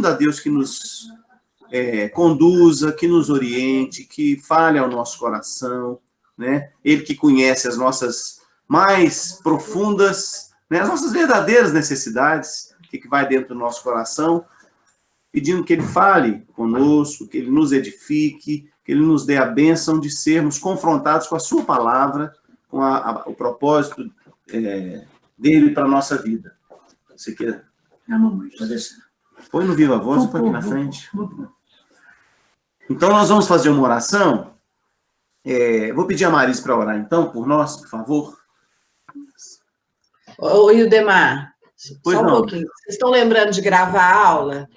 pedindo a Deus que nos conduza, que nos oriente, que fale ao nosso coração, né? Ele que conhece as nossas mais profundas, né? As nossas verdadeiras necessidades, o que vai dentro do nosso coração, pedindo que ele fale conosco, que ele nos edifique, que ele nos dê a bênção de sermos confrontados com a sua palavra, com o propósito dele para a nossa vida. Você quer? Não, mamãe, pode deixar. Põe no Viva Voz, põe aqui na frente. Então, nós vamos fazer uma oração. Vou pedir a Marisa para orar, então, por nós, por favor. Ô, Ildemar, pois só um não. pouquinho. Vocês estão lembrando de gravar a aula?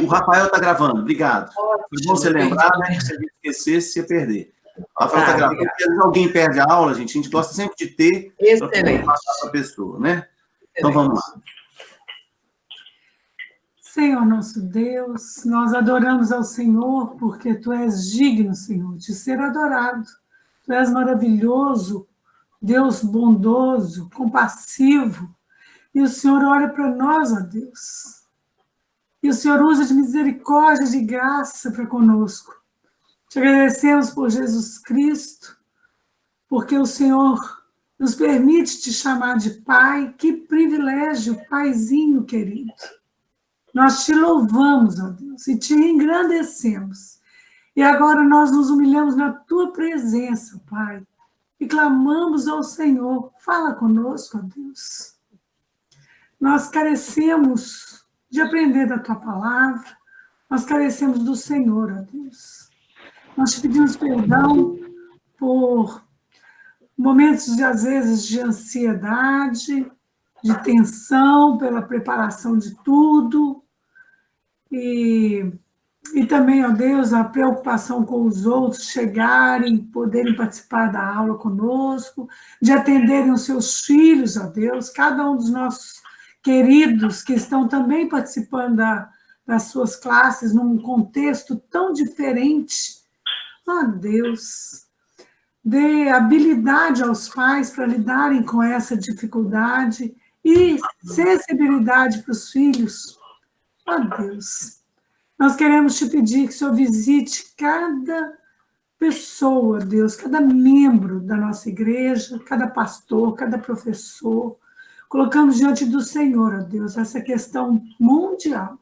O Rafael está gravando, obrigado. Ótimo, Foi bom você lembrar, né? Se a gente esquecesse, você ia perder. O Rafael está gravando. Porque às vezes alguém perde a aula, gente, a gente gosta sempre de ter Excelente. para passar para a pessoa, né? Então, vamos lá. Senhor nosso Deus, nós adoramos ao Senhor porque Tu és digno, Senhor, de ser adorado. Tu és maravilhoso, Deus bondoso, compassivo, e o Senhor olha para nós, ó Deus. E o Senhor usa de misericórdia, de graça para conosco. Te agradecemos por Jesus Cristo, porque o Senhor nos permite te chamar de Pai. Que privilégio, Paizinho querido. Nós te louvamos, ó Deus, e te engrandecemos. E agora nós nos humilhamos na tua presença, Pai, e clamamos ao Senhor. Fala conosco, ó Deus. Nós carecemos de aprender da tua palavra, nós carecemos do Senhor, ó Deus. Nós te pedimos perdão por momentos, às vezes, de ansiedade, de tensão pela preparação de tudo, e também, ó Deus, a preocupação com os outros chegarem, poderem participar da aula conosco, de atenderem os seus filhos, ó Deus, cada um dos nossos queridos que estão também participando das suas classes num contexto tão diferente. Ó Deus, dê habilidade aos pais para lidarem com essa dificuldade e sensibilidade para os filhos. Ó Deus, nós queremos te pedir que o Senhor visite cada pessoa, Deus, cada membro da nossa igreja, cada pastor, cada professor. Colocamos diante do Senhor, ó Deus, essa questão mundial.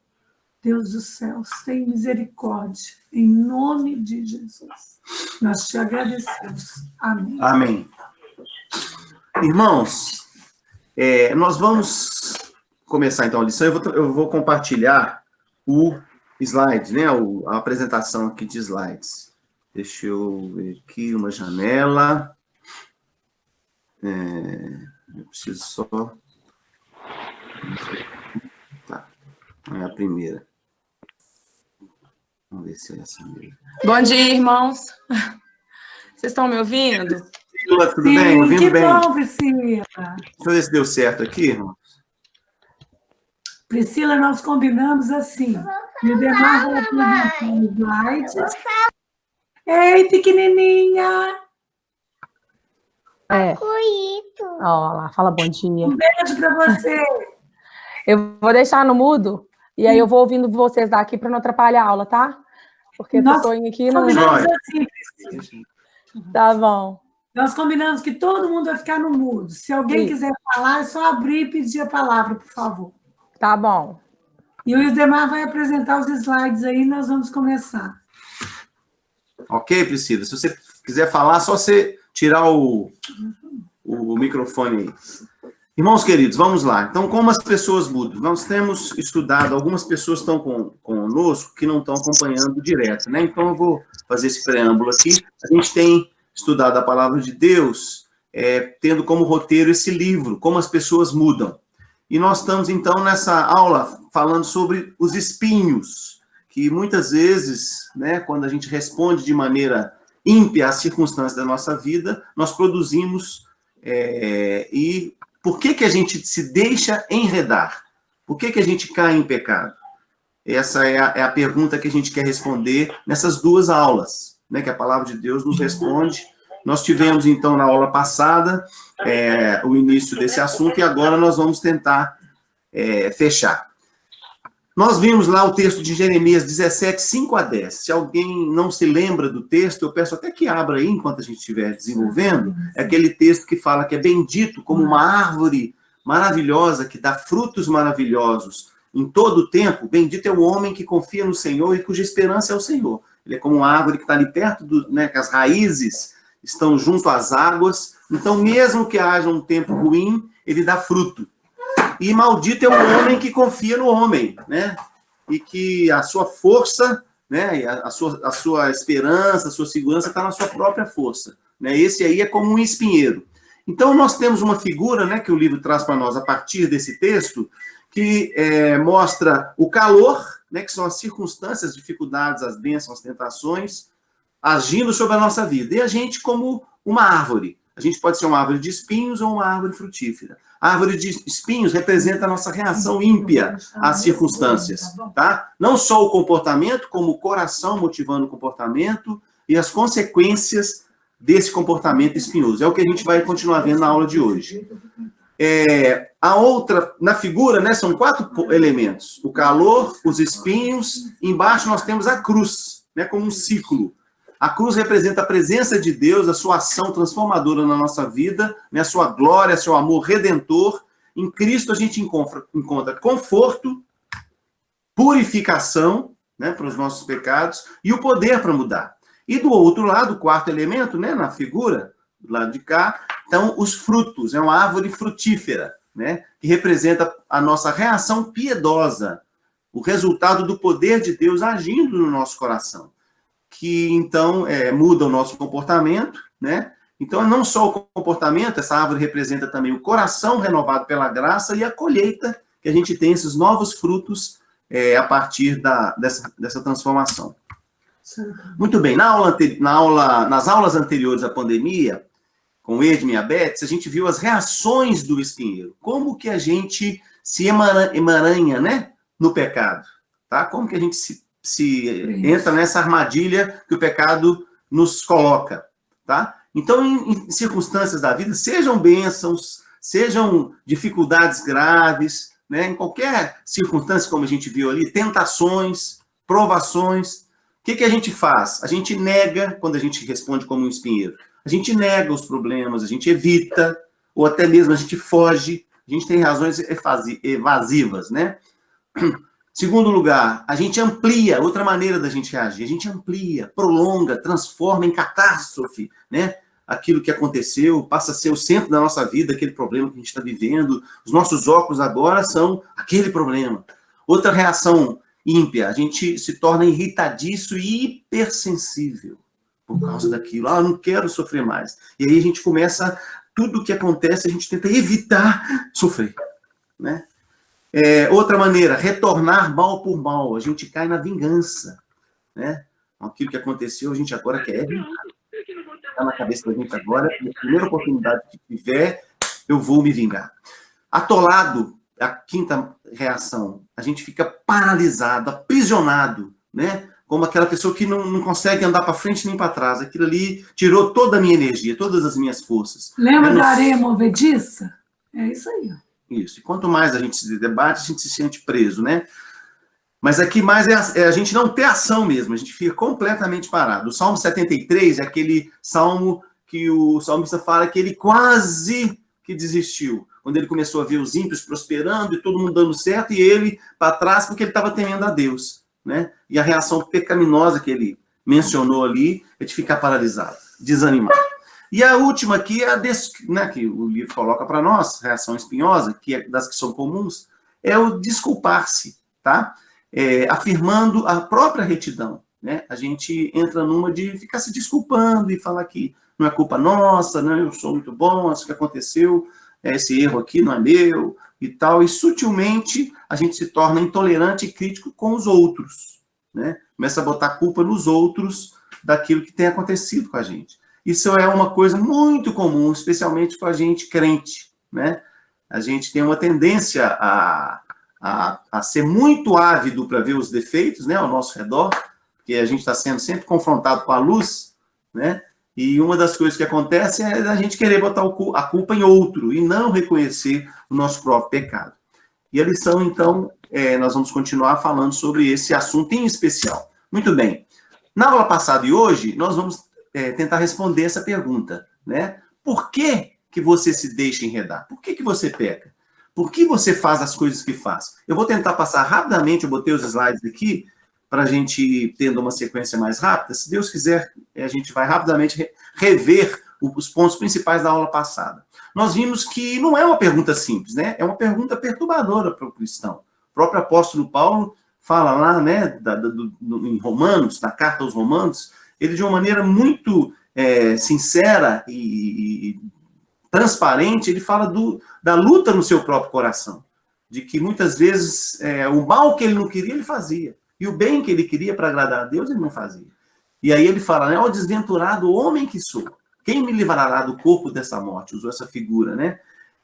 Deus dos céus, tem misericórdia, em nome de Jesus. Nós te agradecemos. Amém. Amém. Irmãos, nós vamos começar então a lição. Eu vou compartilhar o slide, né? A apresentação aqui de slides. Deixa eu ver aqui uma janela. Eu preciso só... Tá, é a primeira. Vamos ver se é essa mesmo. Bom dia, irmãos. Vocês estão me ouvindo? Priscila, tudo bem? Ouvindo que bem? bom, Priscila. Deixa eu ver se deu certo aqui, irmão. Priscila, nós combinamos assim. E o Demar vai apresentar os slides. Ei, pequenininha! Ó lá, fala bom dia. Um beijo para você. Eu vou deixar no mudo e aí eu vou ouvindo vocês daqui para não atrapalhar a aula, tá? Porque a pessoinha aqui não... Combinamos assim, Priscila. Tá bom. Nós combinamos que todo mundo vai ficar no mudo. Se alguém quiser falar, é só abrir e pedir a palavra, por favor. Tá bom. E o Ildemar vai apresentar os slides aí e nós vamos começar. Ok, Priscila? Se você quiser falar, só você tirar o microfone aí. Irmãos queridos, vamos lá. Então, como as pessoas mudam? Nós temos estudado, algumas pessoas estão conosco que não estão acompanhando direto, né? Então, eu vou fazer esse preâmbulo aqui. A gente tem estudado a palavra de Deus, tendo como roteiro esse livro, Como as Pessoas Mudam. E nós estamos, então, nessa aula falando sobre os espinhos, que muitas vezes, né, quando a gente responde de maneira ímpia às circunstâncias da nossa vida, nós produzimos e por que a gente se deixa enredar? Por que a gente cai em pecado? Essa é a pergunta que a gente quer responder nessas duas aulas, né, que a palavra de Deus nos responde. Nós tivemos, então, na aula passada, o início desse assunto, e agora nós vamos tentar fechar. Nós vimos lá o texto de Jeremias 17, 5 a 10. Se alguém não se lembra do texto, eu peço até que abra aí, enquanto a gente estiver desenvolvendo. É aquele texto que fala que é bendito como uma árvore maravilhosa, que dá frutos maravilhosos em todo o tempo. Bendito é o homem que confia no Senhor e cuja esperança é o Senhor. Ele é como uma árvore que está ali perto, que as raízes estão junto às águas. Então, mesmo que haja um tempo ruim, ele dá fruto. E maldito é o homem que confia no homem, né? E que a sua força, né? A sua esperança, a sua segurança está na sua própria força, né? Esse aí é como um espinheiro. Então, nós temos uma figura, né, que o livro traz para nós a partir desse texto, que mostra o calor, né, que são as circunstâncias, as dificuldades, as bênçãos, as tentações, agindo sobre a nossa vida. E a gente como uma árvore. A gente pode ser uma árvore de espinhos ou uma árvore frutífera. A árvore de espinhos representa a nossa reação ímpia às circunstâncias, tá? Não só o comportamento, como o coração motivando o comportamento e as consequências desse comportamento espinhoso. É o que a gente vai continuar vendo na aula de hoje. A outra, na figura, né, são 4 elementos. O calor, os espinhos, embaixo nós temos a cruz, né, como um ciclo. A cruz representa a presença de Deus, a sua ação transformadora na nossa vida, né, a sua glória, seu amor redentor. Em Cristo a gente encontra conforto, purificação, né, para os nossos pecados e o poder para mudar. E do outro lado, o 4º elemento, né, na figura, do lado de cá, estão os frutos. É uma árvore frutífera, né, que representa a nossa reação piedosa, o resultado do poder de Deus agindo no nosso coração, que então muda o nosso comportamento, né? Então, não só o comportamento, essa árvore representa também o coração renovado pela graça e a colheita, que a gente tem esses novos frutos a partir dessa transformação. Muito bem, nas aulas anteriores à pandemia, com o Edme e a Beth, a gente viu as reações do espinheiro. Como que a gente se emaranha, né, no pecado, tá? Como que a gente se entra nessa armadilha que o pecado nos coloca, tá? Então, em circunstâncias da vida, sejam bênçãos, sejam dificuldades graves, né? Em qualquer circunstância, como a gente viu ali, tentações, provações, o que a gente faz? A gente nega, quando a gente responde como um espinheiro, a gente nega os problemas, a gente evita, ou até mesmo a gente foge, a gente tem razões evasivas, né? Segundo lugar, a gente amplia, outra maneira da gente reagir, a gente amplia, prolonga, transforma em catástrofe, né? Aquilo que aconteceu, passa a ser o centro da nossa vida, aquele problema que a gente está vivendo. Os nossos óculos agora são aquele problema. Outra reação ímpia, a gente se torna irritadiço e hipersensível por causa daquilo. Ah, eu não quero sofrer mais. E aí a gente começa, tudo o que acontece, a gente tenta evitar sofrer, né? Outra maneira, retornar mal por mal. A gente cai na vingança, né? Aquilo que aconteceu, a gente agora quer vingar. Está na cabeça da gente agora, na primeira oportunidade que tiver, eu vou me vingar. Atolado, a 5ª reação, a gente fica paralisado, aprisionado, né? Como aquela pessoa que não consegue andar para frente nem para trás. Aquilo ali tirou toda a minha energia, todas as minhas forças. Lembra da areia movediça? É isso aí, ó. Isso. E quanto mais a gente se debate, a gente se sente preso, né? Mas aqui mais a gente não ter ação mesmo, a gente fica completamente parado. O Salmo 73 é aquele salmo que o salmista fala que ele quase que desistiu, quando ele começou a ver os ímpios prosperando e todo mundo dando certo, e ele para trás porque ele estava temendo a Deus, né? E a reação pecaminosa que ele mencionou ali é de ficar paralisado, desanimado. E a última aqui é né, que o livro coloca para nós, reação espinhosa, que é das que são comuns, é o desculpar-se, tá? Afirmando a própria retidão, né? A gente entra numa de ficar se desculpando e falar que não é culpa nossa, né? Eu sou muito bom, isso que aconteceu, esse erro aqui não é meu e tal, e sutilmente a gente se torna intolerante e crítico com os outros, né? Começa a botar culpa nos outros daquilo que tem acontecido com a gente. Isso é uma coisa muito comum, especialmente com a gente crente, né? A gente tem uma tendência a ser muito ávido para ver os defeitos, né, ao nosso redor, porque a gente está sendo sempre confrontado com a luz, né? E uma das coisas que acontece é a gente querer botar a culpa em outro e não reconhecer o nosso próprio pecado. E a lição, então, nós vamos continuar falando sobre esse assunto em especial. Muito bem. Na aula passada e hoje, nós vamos tentar responder essa pergunta, né? Por que você se deixa enredar? Por que você peca? Por que você faz as coisas que faz? Eu vou tentar passar rapidamente, eu botei os slides aqui, para a gente tendo uma sequência mais rápida. Se Deus quiser, a gente vai rapidamente rever os pontos principais da aula passada. Nós vimos que não é uma pergunta simples, né? É uma pergunta perturbadora para o cristão. O próprio apóstolo Paulo fala lá, né, em Romanos, na carta aos Romanos, ele de uma maneira muito sincera e transparente, ele fala da luta no seu próprio coração, de que muitas vezes o mal que ele não queria, ele fazia, e o bem que ele queria para agradar a Deus, ele não fazia. E aí ele fala, né, ó desventurado homem que sou, quem me livrará do corpo dessa morte? Usou essa figura, né?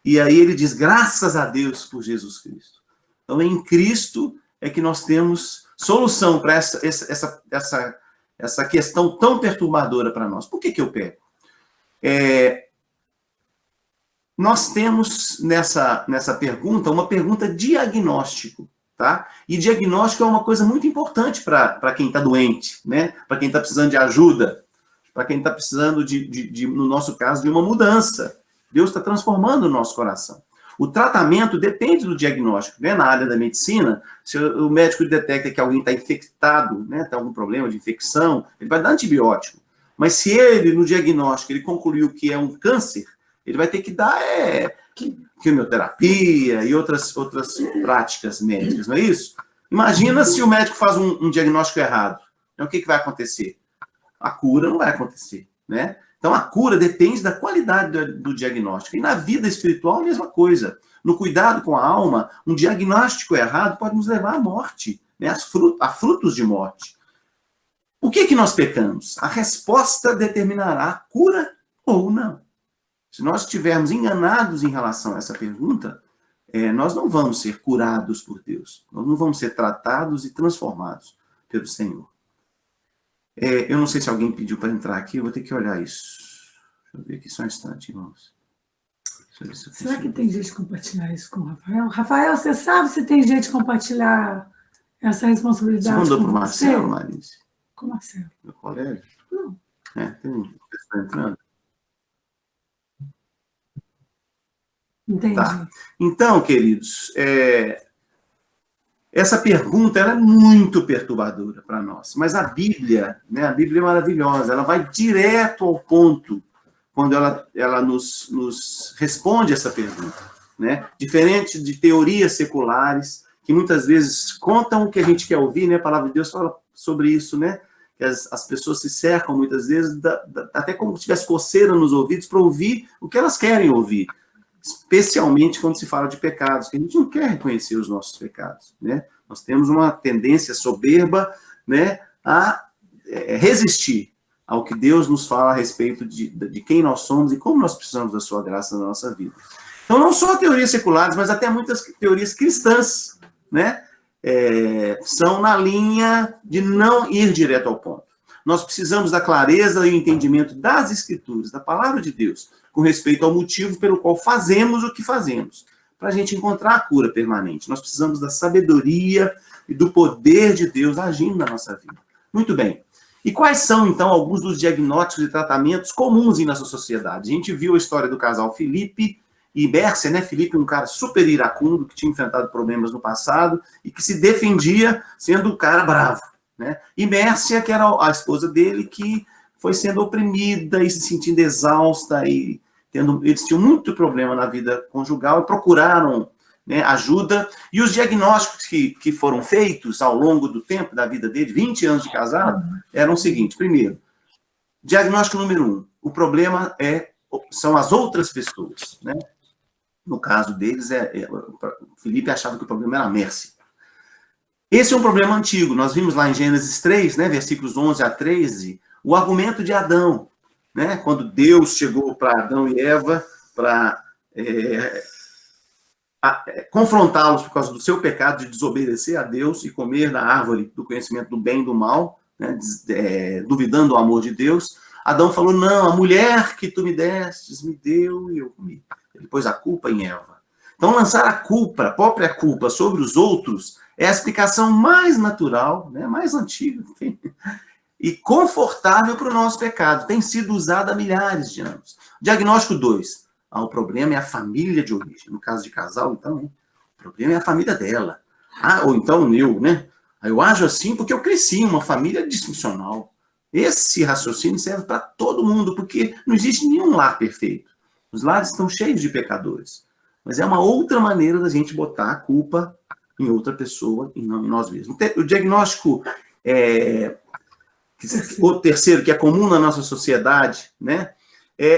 E aí ele diz, graças a Deus por Jesus Cristo. Então, em Cristo é que nós temos solução para essa questão tão perturbadora para nós. Por que eu peco? Nós temos nessa pergunta uma pergunta diagnóstico, tá? E diagnóstico é uma coisa muito importante para quem está doente, né? Para quem está precisando de ajuda, para quem está precisando, no nosso caso, de uma mudança. Deus está transformando o nosso coração. O tratamento depende do diagnóstico, né? Na área da medicina, se o médico detecta que alguém está infectado, né? Tem algum problema de infecção, ele vai dar antibiótico. Mas se ele, no diagnóstico, ele concluiu que é um câncer, ele vai ter que dar quimioterapia e outras práticas médicas, não é isso? Imagina se o médico faz um diagnóstico errado. Então, o que vai acontecer? A cura não vai acontecer, né? Então, a cura depende da qualidade do diagnóstico. E na vida espiritual, a mesma coisa. No cuidado com a alma, um diagnóstico errado pode nos levar à morte, né? A frutos de morte. O que nós pecamos? A resposta determinará a cura ou não. Se nós estivermos enganados em relação a essa pergunta, nós não vamos ser curados por Deus. Nós não vamos ser tratados e transformados pelo Senhor. Eu não sei se alguém pediu para entrar aqui, eu vou ter que olhar isso. Deixa eu ver aqui só um instante, irmãos. Será que tem jeito de compartilhar isso com o Rafael? Rafael, você sabe se tem jeito de compartilhar essa responsabilidade com você? Você mandou para o Marcelo, Marise? Com o Marcelo. Meu colega? Não. Tem uma pessoa entrando. Entendi. Tá. Então, queridos, essa pergunta ela é muito perturbadora para nós, mas a Bíblia, né, a Bíblia é maravilhosa, ela vai direto ao ponto quando ela nos responde essa pergunta, né? Diferente de teorias seculares, que muitas vezes contam o que a gente quer ouvir, né? A palavra de Deus fala sobre isso, né? Que as pessoas se cercam muitas vezes, até como se tivesse coceira nos ouvidos, para ouvir o que elas querem ouvir. Especialmente quando se fala de pecados, que a gente não quer reconhecer os nossos pecados, né? Nós temos uma tendência soberba, né, a resistir ao que Deus nos fala a respeito de quem nós somos e como nós precisamos da sua graça na nossa vida. Então, não só teorias seculares, mas até muitas teorias cristãs, né, são na linha de não ir direto ao ponto. Nós precisamos da clareza e entendimento das Escrituras, da palavra de Deus, com respeito ao motivo pelo qual fazemos o que fazemos, para a gente encontrar a cura permanente. Nós precisamos da sabedoria e do poder de Deus agindo na nossa vida. Muito bem. E quais são, então, alguns dos diagnósticos e tratamentos comuns em nossa sociedade? A gente viu a história do casal Felipe e Mércia, né? Felipe, um cara super iracundo, que tinha enfrentado problemas no passado e que se defendia sendo um cara bravo, né? E Mércia, que era a esposa dele, que foi sendo oprimida e se sentindo exausta e eles tinham muito problema na vida conjugal e procuraram, né, ajuda. E os diagnósticos que foram feitos ao longo do tempo da vida dele, 20 anos de casado, eram o seguinte. Primeiro, diagnóstico número 1, o problema são as outras pessoas, né? No caso deles, Felipe achava que o problema era a Mércia. Esse é um problema antigo. Nós vimos lá em Gênesis 3, né, versículos 11 a 13, o argumento de Adão, né? Quando Deus chegou para Adão e Eva para confrontá-los por causa do seu pecado de desobedecer a Deus e comer da árvore do conhecimento do bem e do mal, né? Duvidando do amor de Deus, Adão falou, não, a mulher que tu me destes, me deu e eu comi. Ele pôs a culpa em Eva. Então, lançar a culpa, a própria culpa sobre os outros, é a explicação mais natural, né, mais antiga, e confortável para o nosso pecado. Tem sido usada há milhares de anos. Diagnóstico 2. O problema é a família de origem. No caso de casal, então, o problema é a família dela. Ou então eu, né? Eu ajo assim porque eu cresci em uma família disfuncional. Esse raciocínio serve para todo mundo, porque não existe nenhum lar perfeito. Os lares estão cheios de pecadores. Mas é uma outra maneira da gente botar a culpa em outra pessoa e não em nós mesmos. O diagnóstico, o terceiro, que é comum na nossa sociedade, né?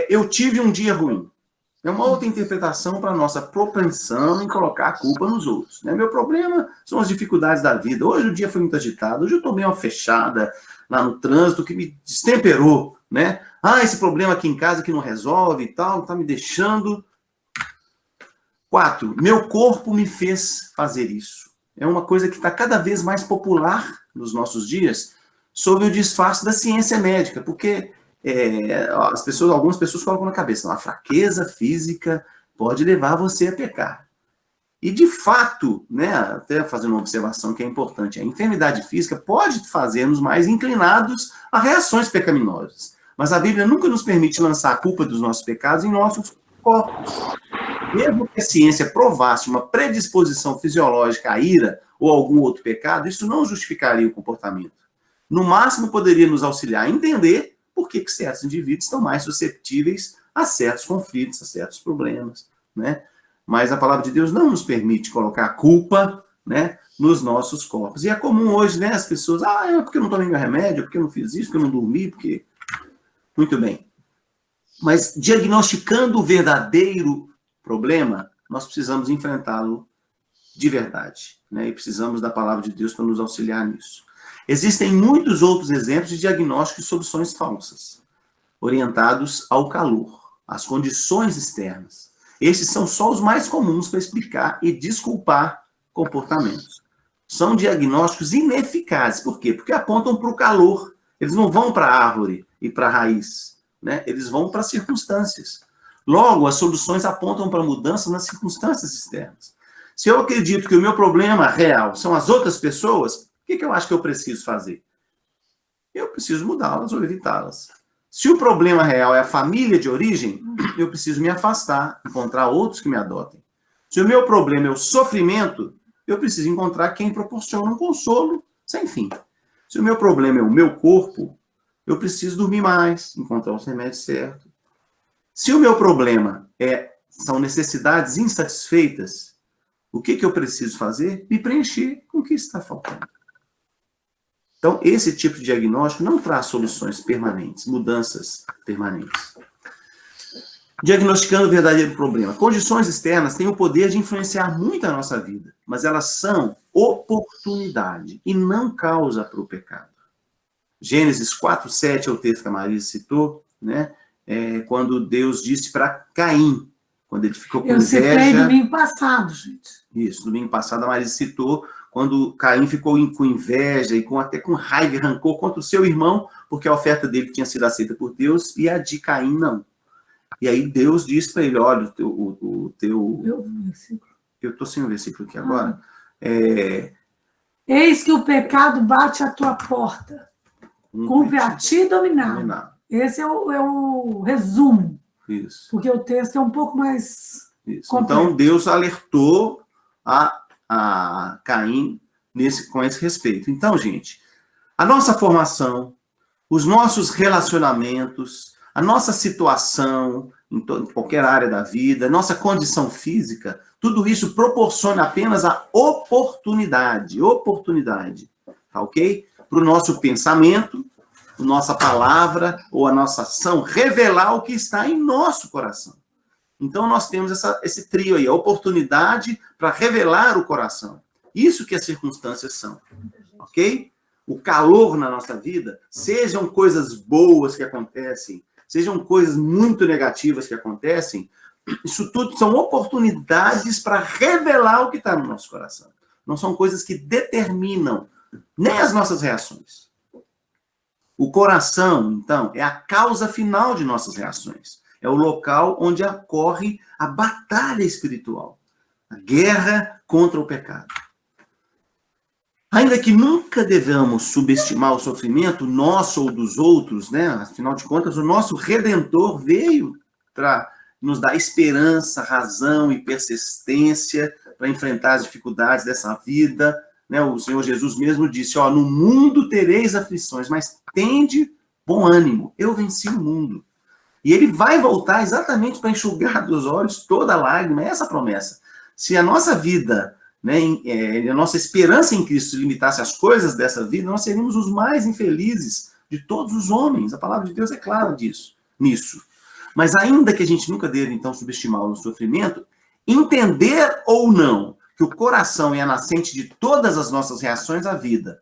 Eu tive um dia ruim. É uma outra interpretação para a nossa propensão em colocar a culpa nos outros. Né? Meu problema são as dificuldades da vida. Hoje o dia foi muito agitado, hoje eu tomei uma fechada lá no trânsito que me destemperou. Né? Esse problema aqui em casa que não resolve e tal, está me deixando... 4. Meu corpo me fez fazer isso. É uma coisa que está cada vez mais popular nos nossos dias, sob o disfarce da ciência médica, porque... algumas pessoas colocam na cabeça, a fraqueza física pode levar você a pecar. E, de fato, né, até fazendo uma observação que é importante, a enfermidade física pode fazer-nos mais inclinados a reações pecaminosas. Mas a Bíblia nunca nos permite lançar a culpa dos nossos pecados em nossos corpos. Mesmo que a ciência provasse uma predisposição fisiológica à ira ou algum outro pecado, isso não justificaria o comportamento. No máximo, poderia nos auxiliar a entender por que certos indivíduos estão mais suscetíveis a certos conflitos, a certos problemas, né? Mas a palavra de Deus não nos permite colocar a culpa, né, nos nossos corpos. E é comum hoje, né, as pessoas, é porque eu não tomei meu remédio, é porque eu não fiz isso, porque eu não dormi, porque... Muito bem. Mas diagnosticando o verdadeiro problema, nós precisamos enfrentá-lo de verdade, né? E precisamos da palavra de Deus para nos auxiliar nisso. Existem muitos outros exemplos de diagnóstico de soluções falsas, orientados ao calor, às condições externas. Esses são só os mais comuns para explicar e desculpar comportamentos. São diagnósticos ineficazes. Por quê? Porque apontam para o calor. Eles não vão para a árvore e para a raiz, né? Eles vão para as circunstâncias. Logo, as soluções apontam para mudanças nas circunstâncias externas. Se eu acredito que o meu problema real são as outras pessoas, o que eu acho que eu preciso fazer? Eu preciso mudá-las ou evitá-las. Se o problema real é a família de origem, eu preciso me afastar, encontrar outros que me adotem. Se o meu problema é o sofrimento, eu preciso encontrar quem proporciona um consolo sem fim. Se o meu problema é o meu corpo, eu preciso dormir mais, encontrar os remédios certos. Se o meu problema são necessidades insatisfeitas, o que eu preciso fazer? Me preencher com o que está faltando. Então, esse tipo de diagnóstico não traz soluções permanentes, mudanças permanentes. Diagnosticando o verdadeiro problema. Condições externas têm o poder de influenciar muito a nossa vida, mas elas são oportunidade e não causa para o pecado. Gênesis 4:7 é o texto que a Marisa citou, né? Quando Deus disse para Caim, quando ele ficou com inveja... Eu citei domingo passado, gente. Isso, domingo passado a Marisa citou, quando Caim ficou com inveja e até com raiva e rancor contra o seu irmão, porque a oferta dele tinha sido aceita por Deus e a de Caim não. E aí Deus disse para ele, olha, o teu... Eu estou sem o versículo aqui agora. Eis que o pecado bate à tua porta. Cumpre a ti dominar. Esse é o resumo. Isso. Porque o texto é um pouco mais... Isso. Então, Deus alertou a Caim com esse respeito. Então, gente, a nossa formação, os nossos relacionamentos, a nossa situação em qualquer área da vida, nossa condição física, tudo isso proporciona apenas a oportunidade, tá ok? Para o nosso pensamento, a nossa palavra ou a nossa ação revelar o que está em nosso coração. Então, nós temos esse trio aí, a oportunidade para revelar o coração. Isso que as circunstâncias são, ok? O calor na nossa vida, sejam coisas boas que acontecem, sejam coisas muito negativas que acontecem, isso tudo são oportunidades para revelar o que está no nosso coração. Não são coisas que determinam nem as nossas reações. O coração, então, é a causa final de nossas reações. É o local onde ocorre a batalha espiritual. A guerra contra o pecado. Ainda que nunca devamos subestimar o sofrimento nosso ou dos outros, né? Afinal de contas, o nosso Redentor veio para nos dar esperança, razão e persistência para enfrentar as dificuldades dessa vida, né? O Senhor Jesus mesmo disse, ó, no mundo tereis aflições, mas tende bom ânimo, eu venci o mundo. E ele vai voltar exatamente para enxugar dos olhos toda lágrima, é essa a promessa. Se a nossa vida, né, a nossa esperança em Cristo se limitasse às coisas dessa vida, nós seríamos os mais infelizes de todos os homens. A palavra de Deus é clara nisso. Mas ainda que a gente nunca deva, então, subestimar o sofrimento, entender ou não que o coração é a nascente de todas as nossas reações à vida,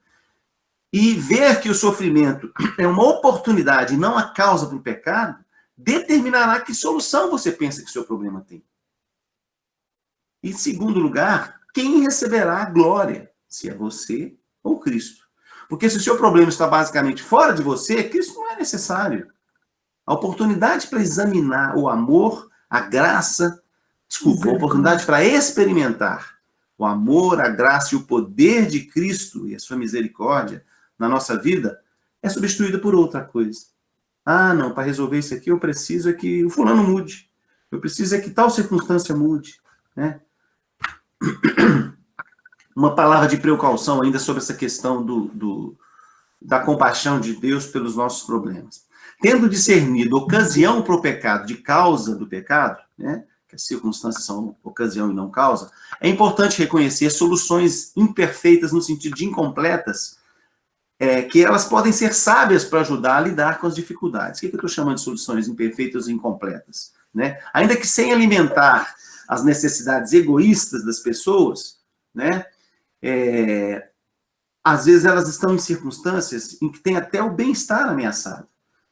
e ver que o sofrimento é uma oportunidade e não a causa para o pecado, determinará que solução você pensa que o seu problema tem. E, em segundo lugar, quem receberá a glória, se é você ou Cristo. Porque se o seu problema está basicamente fora de você, Cristo não é necessário. A oportunidade para examinar o amor, a graça, a oportunidade para experimentar o amor, a graça e o poder de Cristo e a sua misericórdia na nossa vida é substituída por outra coisa. Ah, não, para resolver isso aqui eu preciso é que o fulano mude. Eu preciso é que tal circunstância mude, né? Uma palavra de precaução ainda sobre essa questão da compaixão de Deus pelos nossos problemas. Tendo discernido ocasião para o pecado de causa do pecado, né, que as circunstâncias são ocasião e não causa, é importante reconhecer soluções imperfeitas no sentido de incompletas, que elas podem ser sábias para ajudar a lidar com as dificuldades. O que eu estou chamando de soluções imperfeitas e incompletas? Né? Ainda que sem alimentar as necessidades egoístas das pessoas, né, às vezes elas estão em circunstâncias em que tem até o bem-estar ameaçado.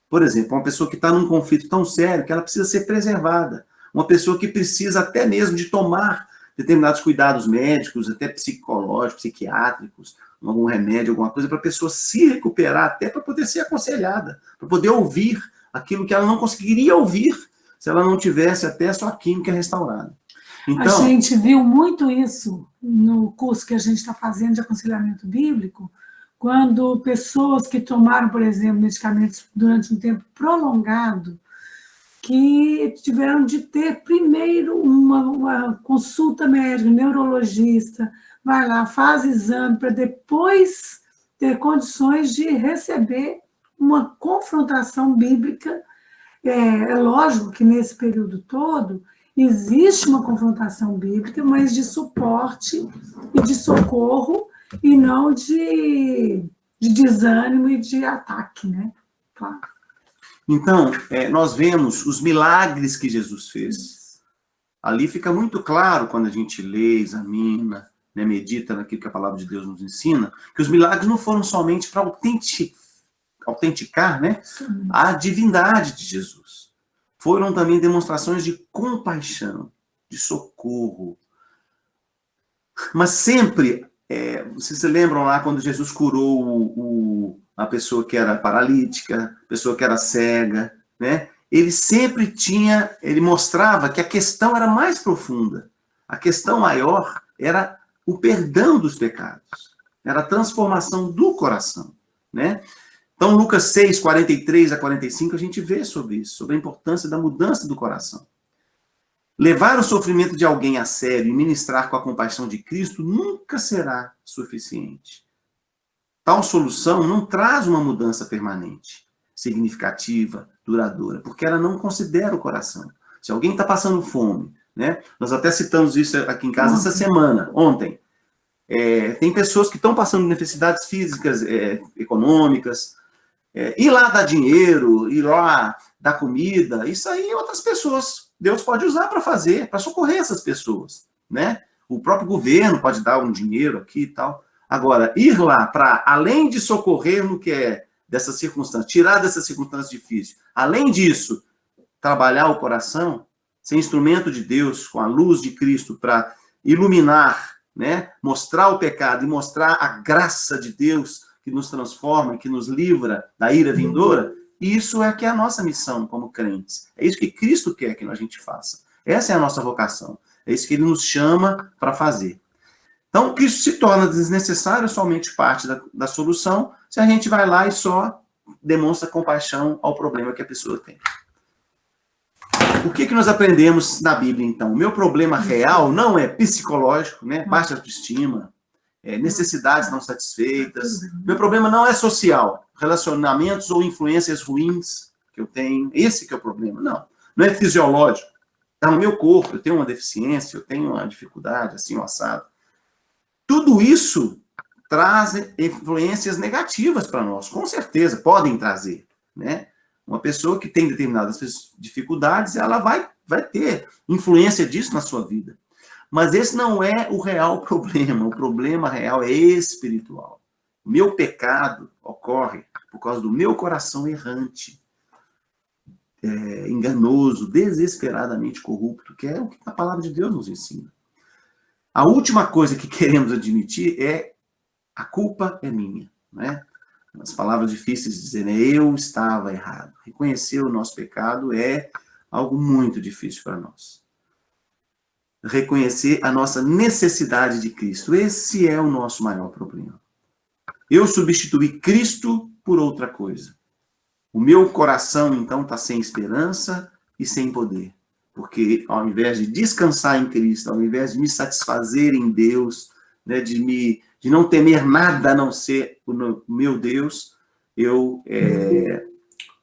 Por exemplo, uma pessoa que está num conflito tão sério que ela precisa ser preservada. Uma pessoa que precisa até mesmo de tomar determinados cuidados médicos, até psicológicos, psiquiátricos, algum remédio, alguma coisa, para a pessoa se recuperar, até para poder ser aconselhada, para poder ouvir aquilo que ela não conseguiria ouvir se ela não tivesse até a sua química restaurada. Então, a gente viu muito isso no curso que a gente está fazendo de aconselhamento bíblico, quando pessoas que tomaram, por exemplo, medicamentos durante um tempo prolongado, que tiveram de ter primeiro uma consulta médica, neurologista, vai lá, faz exame para depois ter condições de receber uma confrontação bíblica. É lógico que nesse período todo existe uma confrontação bíblica, mas de suporte e de socorro, e não de desânimo e de ataque, né? Claro. Então, nós vemos os milagres que Jesus fez. Ali fica muito claro, quando a gente lê, examina, né, medita naquilo que a palavra de Deus nos ensina, que os milagres não foram somente para autenticar, né, a divindade de Jesus. Foram também demonstrações de compaixão, de socorro. Mas sempre, vocês se lembram lá quando Jesus curou a pessoa que era paralítica, a pessoa que era cega, né? Ele mostrava que a questão era mais profunda. A questão maior era o perdão dos pecados, era a transformação do coração, né? Então, Lucas 6, 43 a 45, a gente vê sobre isso, sobre a importância da mudança do coração. Levar o sofrimento de alguém a sério e ministrar com a compaixão de Cristo nunca será suficiente. Tal solução não traz uma mudança permanente, significativa, duradoura, porque ela não considera o coração. Se alguém está passando fome, né? Nós até citamos isso aqui em casa essa semana, ontem. Tem pessoas que estão passando necessidades físicas, econômicas, ir lá dar dinheiro, ir lá dar comida, isso aí outras pessoas, Deus pode usar para fazer, para socorrer essas pessoas, né? O próprio governo pode dar um dinheiro aqui e tal. Agora, ir lá para, além de socorrer no que é dessa circunstância, tirar dessa circunstância difícil, além disso, trabalhar o coração, ser instrumento de Deus, com a luz de Cristo, para iluminar, né? Mostrar o pecado e mostrar a graça de Deus que nos transforma, que nos livra da ira vindoura, isso é que é a nossa missão como crentes. É isso que Cristo quer que a gente faça. Essa é a nossa vocação. É isso que ele nos chama para fazer. Então, Cristo se torna desnecessário, somente parte da solução, se a gente vai lá e só demonstra compaixão ao problema que a pessoa tem. O que nós aprendemos na Bíblia, então? O meu problema real não é psicológico, né? Baixa autoestima, necessidades não satisfeitas. Meu problema não é social, relacionamentos ou influências ruins que eu tenho. Esse que é o problema. Não é fisiológico. Está no meu corpo, eu tenho uma deficiência, eu tenho uma dificuldade, assim, um assado. Tudo isso traz influências negativas para nós, com certeza, podem trazer, né? Uma pessoa que tem determinadas dificuldades, ela vai ter influência disso na sua vida. Mas esse não é o real problema. O problema real é espiritual. O meu pecado ocorre por causa do meu coração errante, enganoso, desesperadamente corrupto, que é o que a palavra de Deus nos ensina. A última coisa que queremos admitir é a culpa é minha, né? As palavras difíceis de dizer, né? Eu estava errado. Reconhecer o nosso pecado é algo muito difícil para nós. Reconhecer a nossa necessidade de Cristo. Esse é o nosso maior problema. Eu substituí Cristo por outra coisa. O meu coração, então, está sem esperança e sem poder. Porque ao invés de descansar em Cristo, ao invés de me satisfazer em Deus, né, de não temer nada a não ser o meu Deus, eu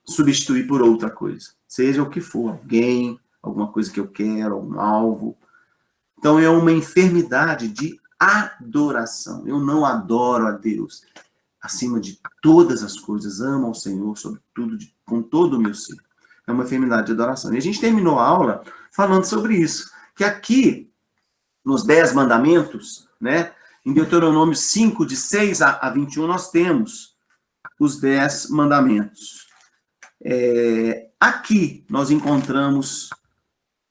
substituí por outra coisa. Seja o que for, alguém, alguma coisa que eu quero, algum alvo. Então é uma enfermidade de adoração. Eu não adoro a Deus. Acima de todas as coisas, amo ao Senhor, sobretudo, com todo o meu ser. É uma enfermidade de adoração. E a gente terminou a aula falando sobre isso. Que aqui, nos 10 mandamentos, né, em Deuteronômio 5, de 6 a 21, nós temos os 10 mandamentos. Aqui nós encontramos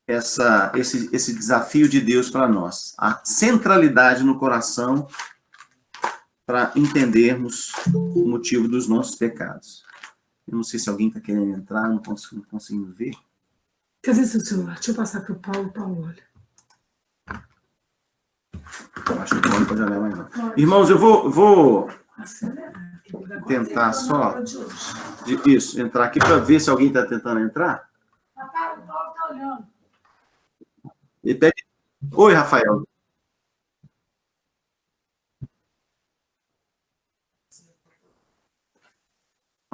esse desafio de Deus para nós. A centralidade no coração para entendermos o motivo dos nossos pecados. Eu não sei se alguém está querendo entrar, não consigo ver. Cadê seu celular? Deixa eu passar para o Paulo. Paulo, olha. Eu acho que não pode olhar mais não. Irmãos, eu vou tentar só isso, entrar aqui para ver se alguém está tentando entrar. Papai, o Paulo está olhando. Oi, Rafael.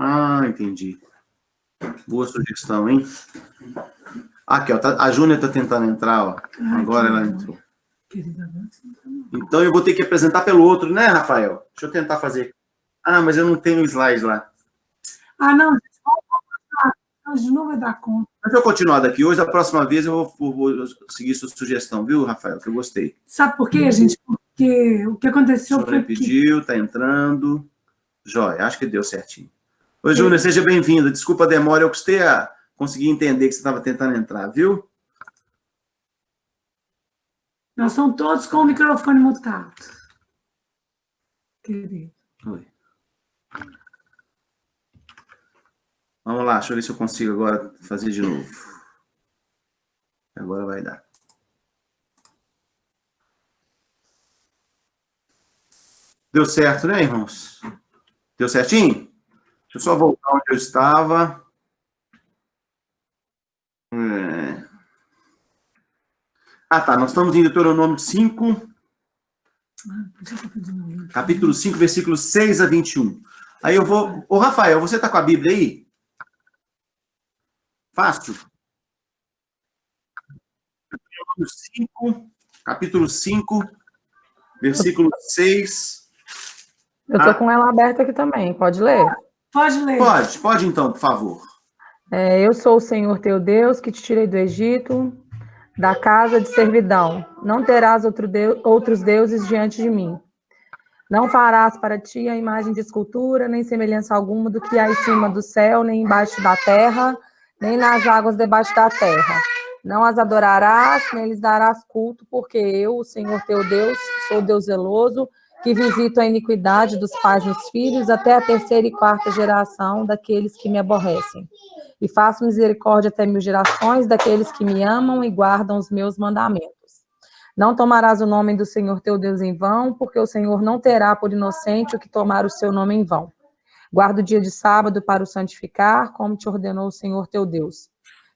Ah, entendi. Boa sugestão, hein? Aqui, ó, a Júnia está tentando entrar, ó. Agora ela entrou. Então eu vou ter que apresentar pelo outro, né, Rafael? Deixa eu tentar fazer. Ah, mas eu não tenho slide lá. Ah, não. Hoje não vai dar conta. Deixa eu continuar daqui. Hoje, a próxima vez, eu vou seguir sua sugestão, viu, Rafael? Que eu gostei. Sabe por quê, gente? Porque o que aconteceu foi que... pediu, tá entrando. Jóia, acho que deu certinho. Oi, Júnior, seja bem-vinda. Desculpa a demora, eu custei a conseguir entender que você estava tentando entrar, viu? Nós somos todos com o microfone mutado. Querido. Oi. Vamos lá, deixa eu ver se eu consigo agora fazer de novo. Agora vai dar. Deu certo, né, irmãos? Deu certinho? Deixa eu só voltar onde eu estava. Ah, tá. Nós estamos em Deuteronômio 5, capítulo 5, versículos 6 a 21. Aí eu vou... Ô, Rafael, você está com a Bíblia aí? Fácil. Capítulo 5, versículo 6. Eu estou com ela aberta aqui também. Pode ler? Pode ler. Pode então, por favor. Eu sou o Senhor teu Deus, que te tirei do Egito, da casa de servidão. Não terás outros deuses diante de mim. Não farás para ti a imagem de escultura, nem semelhança alguma do que há em cima do céu, nem embaixo da terra, nem nas águas debaixo da terra. Não as adorarás, nem lhes darás culto, porque eu, o Senhor teu Deus, sou Deus zeloso, que visito a iniquidade dos pais nos filhos até a 3ª e 4ª geração daqueles que me aborrecem. E faço misericórdia até 1000 gerações daqueles que me amam e guardam os meus mandamentos. Não tomarás o nome do Senhor teu Deus em vão, porque o Senhor não terá por inocente o que tomar o seu nome em vão. Guarda o dia de sábado para o santificar, como te ordenou o Senhor teu Deus.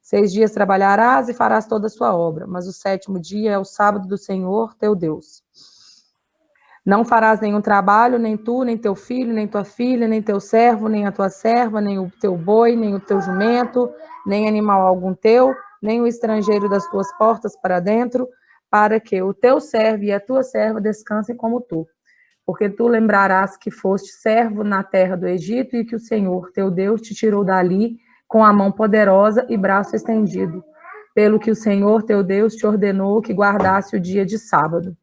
6 dias trabalharás e farás toda a sua obra, mas o 7º dia é o sábado do Senhor teu Deus. Não farás nenhum trabalho, nem tu, nem teu filho, nem tua filha, nem teu servo, nem a tua serva, nem o teu boi, nem o teu jumento, nem animal algum teu, nem o estrangeiro das tuas portas para dentro, para que o teu servo e a tua serva descansem como tu. Porque tu lembrarás que foste servo na terra do Egito e que o Senhor, teu Deus, te tirou dali com a mão poderosa e braço estendido, pelo que o Senhor, teu Deus, te ordenou que guardasse o dia de sábado.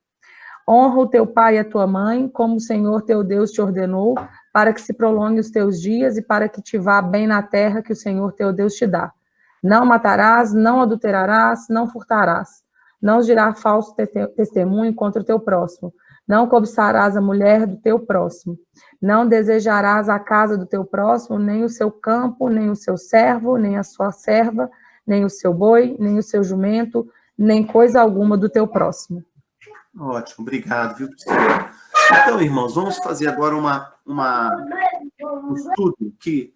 Honra o teu pai e a tua mãe, como o Senhor, teu Deus, te ordenou, para que se prolongue os teus dias e para que te vá bem na terra que o Senhor, teu Deus, te dá. Não matarás, não adulterarás, não furtarás. Não dirás falso testemunho contra o teu próximo. Não cobiçarás a mulher do teu próximo. Não desejarás a casa do teu próximo, nem o seu campo, nem o seu servo, nem a sua serva, nem o seu boi, nem o seu jumento, nem coisa alguma do teu próximo. Ótimo, obrigado, viu, Priscila? Então, irmãos, vamos fazer agora um estudo que,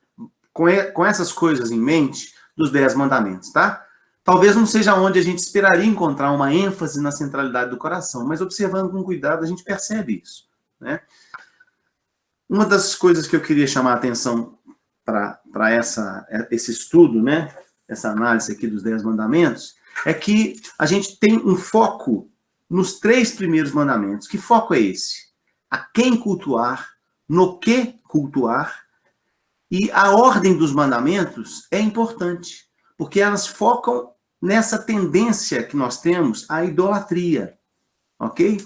com essas coisas em mente, dos 10 mandamentos, tá? Talvez não seja onde a gente esperaria encontrar uma ênfase na centralidade do coração, mas observando com cuidado a gente percebe isso, né? Uma das coisas que eu queria chamar a atenção para esse estudo, né? Essa análise aqui dos 10 mandamentos, é que a gente tem um foco nos 3 primeiros mandamentos. Que foco é esse? A quem cultuar, no que cultuar, e a ordem dos mandamentos é importante, porque elas focam nessa tendência que nós temos à idolatria, ok?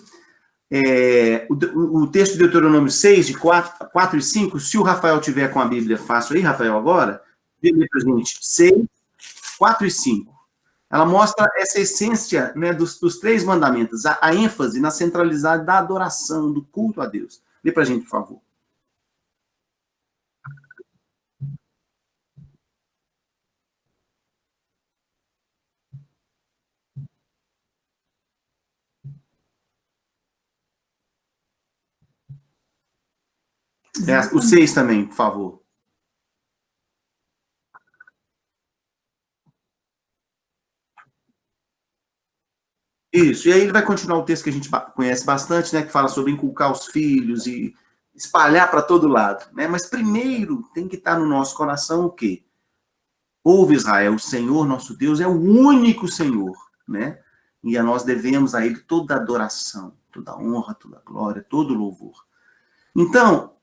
O texto de Deuteronômio 6, de 4 e 5, se o Rafael tiver com a Bíblia fácil aí, Rafael, agora, vê para a gente, 6, 4 e 5. Ela mostra essa essência, né, dos 3 mandamentos, a ênfase na centralidade da adoração, do culto a Deus. Lê para a gente, por favor. O 6 também, por favor. Isso, e aí ele vai continuar o texto que a gente conhece bastante, né, que fala sobre inculcar os filhos e espalhar para todo lado, né? Mas primeiro tem que estar no nosso coração o quê? Ouve, Israel, o Senhor nosso Deus é o único Senhor, né? E a nós devemos a Ele toda a adoração, toda a honra, toda a glória, todo o louvor. Então,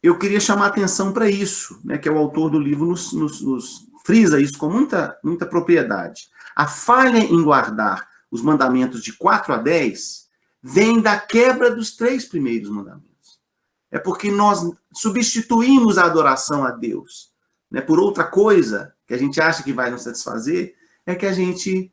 eu queria chamar a atenção para isso, né, que é o autor do livro nos frisa isso com muita propriedade. A falha em guardar os mandamentos de 4 a 10 vem da quebra dos 3 primeiros mandamentos. É porque nós substituímos a adoração a Deus, né, por outra coisa que a gente acha que vai nos satisfazer, é que a gente